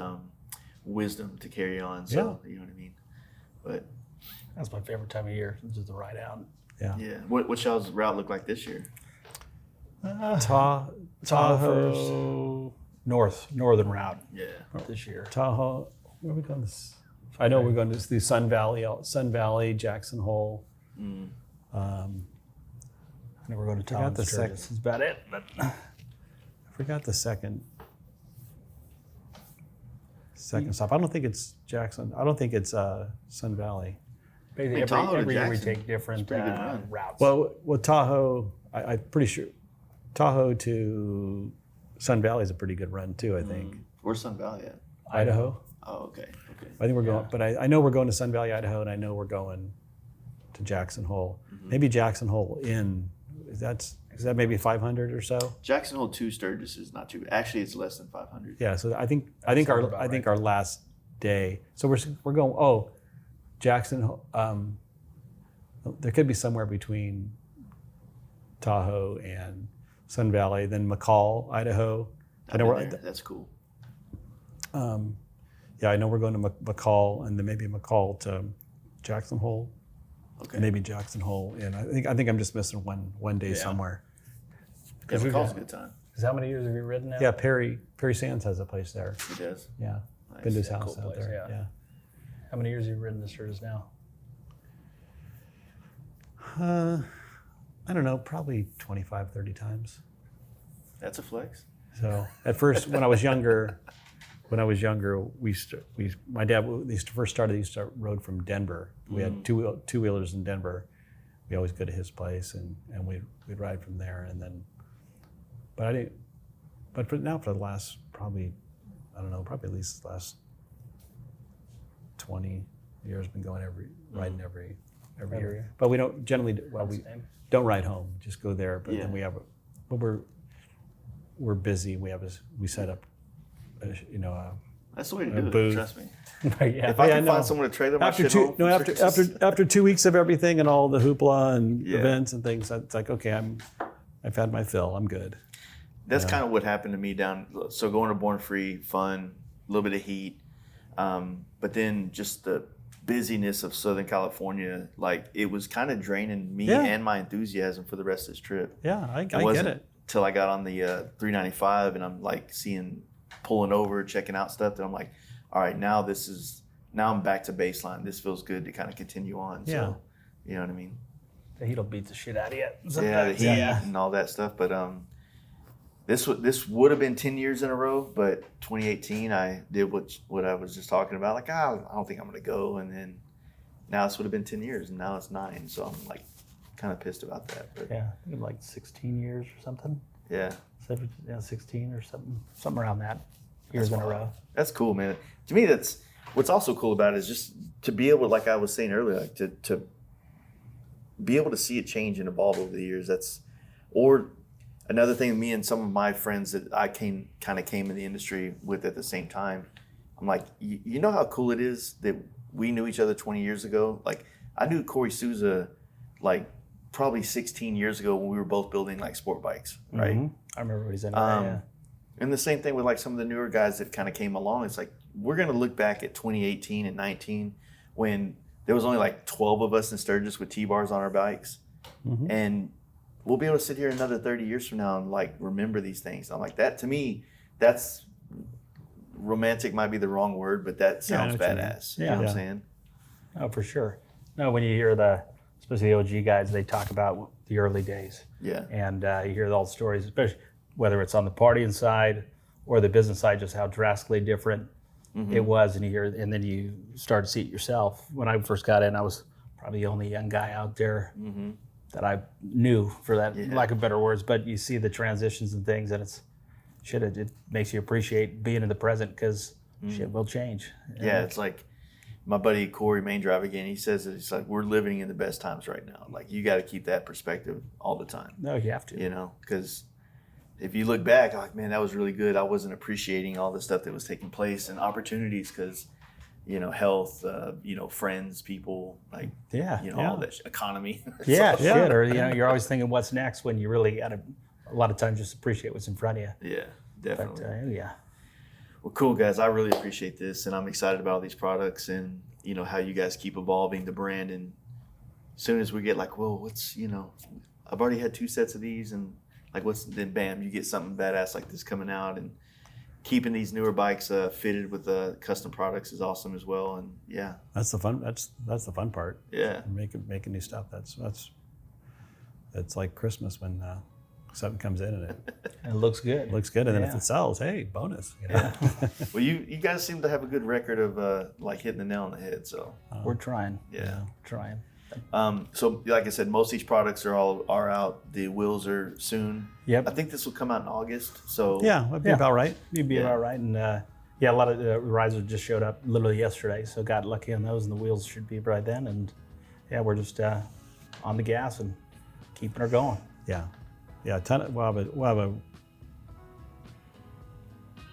wisdom to carry on. So, you know what I mean? But that's my favorite time of year, just the ride out. Yeah. Yeah. What y'all's route look like this year? Tahoe, northern route. Yeah. This year. Tahoe. Where are we going? I know we're going to the Sun Valley, Jackson Hole. I know we're going to Tahoe. That's about it. But I forgot the second stop. I don't think it's Jackson. I don't think it's Sun Valley. Basically, every year we take different routes. Well, Tahoe, I'm pretty sure Tahoe to Sun Valley is a pretty good run too, I think. Where's Sun Valley at? Idaho. Oh, okay. I think we're going, but I know we're going to Sun Valley, Idaho, and I know we're going to Jackson Hole. Maybe Jackson Hole is that maybe 500 or so? Jackson Hole to Sturgis is not too bad. Actually, it's less than 500. Yeah, so I think our last day. So we're going. Jackson Hole. There could be somewhere between Tahoe and Sun Valley, then McCall, Idaho. That's cool. I know we're going to McCall, and then maybe McCall to Jackson Hole. Okay. Maybe Jackson Hole, and I think I'm just missing one day somewhere. Yeah, McCall's a good time. Because how many years have you ridden now? Yeah, Perry Sands has a place there. He does. Yeah, Nice. been to his Yeah, house cool out place, there. Yeah. How many years have you ridden the Sturgis now? I don't know, probably 25, 30 times. That's a flex. So at first, when I was younger, my dad, they first started, they used to rode from Denver. We had two-wheelers in Denver. We always go to his place and we'd ride from there. And then, but for the last probably at least the last 20 years, been going riding every year. But we don't generally, we don't ride home, just go there. But then we're busy. We set up, that's the way to do booth. it. Trust me. Yeah. If I can find someone to trailer my shit home. After 2 weeks of everything and all the hoopla and events and things, it's like, okay, I've had my fill. I'm good. That's kind of what happened to me so going to Born Free, fun, a little bit of heat, but then just the busyness of Southern California, like it was kind of draining me and my enthusiasm for the rest of this trip. Yeah, I get it. till I got on the 395, and I'm like pulling over, checking out stuff. And I'm like, all right, now I'm back to baseline. This feels good to kind of continue on. Yeah. So, you know what I mean? The heat will beat the shit out of you. Yeah, the heat and all that stuff. But this would have been 10 years in a row, but 2018 I did what I was just talking about. Like, I don't think I'm going to go. And then now this would have been 10 years, and now it's 9. So I'm like kind of pissed about that. But Yeah, I think like 16 years or something. yeah. 16 or something around that years in a row. That's cool, man. To me, that's what's also cool about it is just to be able, like I was saying earlier, like to be able to see it change and evolve over the years. Or another thing, me and some of my friends that I came in the industry with at the same time, I'm like, you know how cool it is that we knew each other 20 years ago? Like, I knew Cory Souza like probably 16 years ago when we were both building like sport bikes, right? Mm-hmm. I remember what he said. Yeah. And the same thing with like some of the newer guys that kind of came along. It's like, we're going to look back at 2018 and 19 when there was only like 12 of us in Sturgis with T-bars on our bikes. Mm-hmm. And we'll be able to sit here another 30 years from now and like remember these things. I'm like, that to me, that's romantic might be the wrong word, but that sounds badass. Yeah. You know what I'm saying? Oh, for sure. No, when you hear especially the OG guys, they talk about the early days. Yeah. And you hear all the stories, especially whether it's on the partying side or the business side, just how drastically different it was. And then you start to see it yourself. When I first got in, I was probably the only young guy out there that I knew, for that lack of better words. But you see the transitions and things, and it makes you appreciate being in the present, because shit will change. Yeah, it's like my buddy Cory Main Drive again. He says that it's like we're living in the best times right now. Like, you got to keep that perspective all the time. No, you have to. You know, because if you look back, like, man, that was really good. I wasn't appreciating all the stuff that was taking place and opportunities because, you know, health, you know, friends, people, like, all that economy. Yeah, shit. Or, you're always thinking what's next when you really got to, a lot of times, just appreciate what's in front of you. Yeah, definitely. But, Well, cool, guys. I really appreciate this, and I'm excited about all these products and, you know, how you guys keep evolving the brand. And as soon as we get like, whoa, what's, you know, I've already had 2 sets of these, and like, then bam, you get something badass like this coming out. And keeping these newer bikes fitted with custom products is awesome as well. And yeah, that's the fun. That's the fun part. Yeah, making new stuff. It's like Christmas when something comes in and it looks good. Looks good, and then if it sells, hey, bonus. You know? Yeah. Well, you guys seem to have a good record of like hitting the nail on the head. So we're trying. Yeah, trying. So like I said, most of these products are out. The wheels are soon. Yep. I think this will come out in August. So yeah, that'd be about right. You'd be about right. And a lot of risers just showed up literally yesterday, so got lucky on those, and the wheels should be by then. And we're just on the gas and keeping her going. Yeah. We'll have a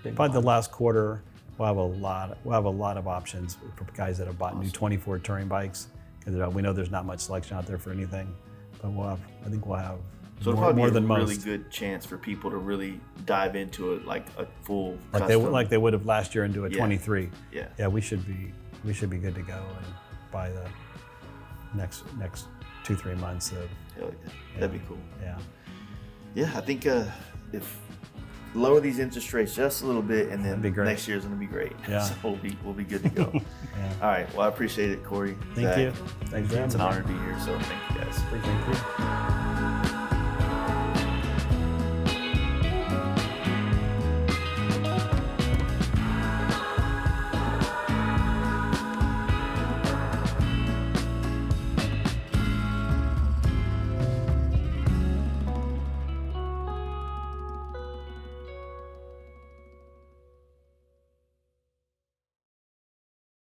Big by one. the last quarter. We'll have a lot of options for guys that have bought new 24 touring bikes, because we know there's not much selection out there for anything. But I think we'll have So more it'll than probably be a most. really good chance for people to really dive into it, like a full Like custom. they would have last year into a 23. Yeah. Yeah, we should be good to go, and by the next 2-3 months of Hell yeah. That'd be cool. yeah. Yeah, I think if lower these interest rates just a little bit, and then That'd be great. next year's gonna be great. Yeah. So we'll be good to go. Yeah. All right. Well, I appreciate it, Cory. Thank Zach. you. Thanks for having It's an me. honor to be here. So thank you guys. Thank you.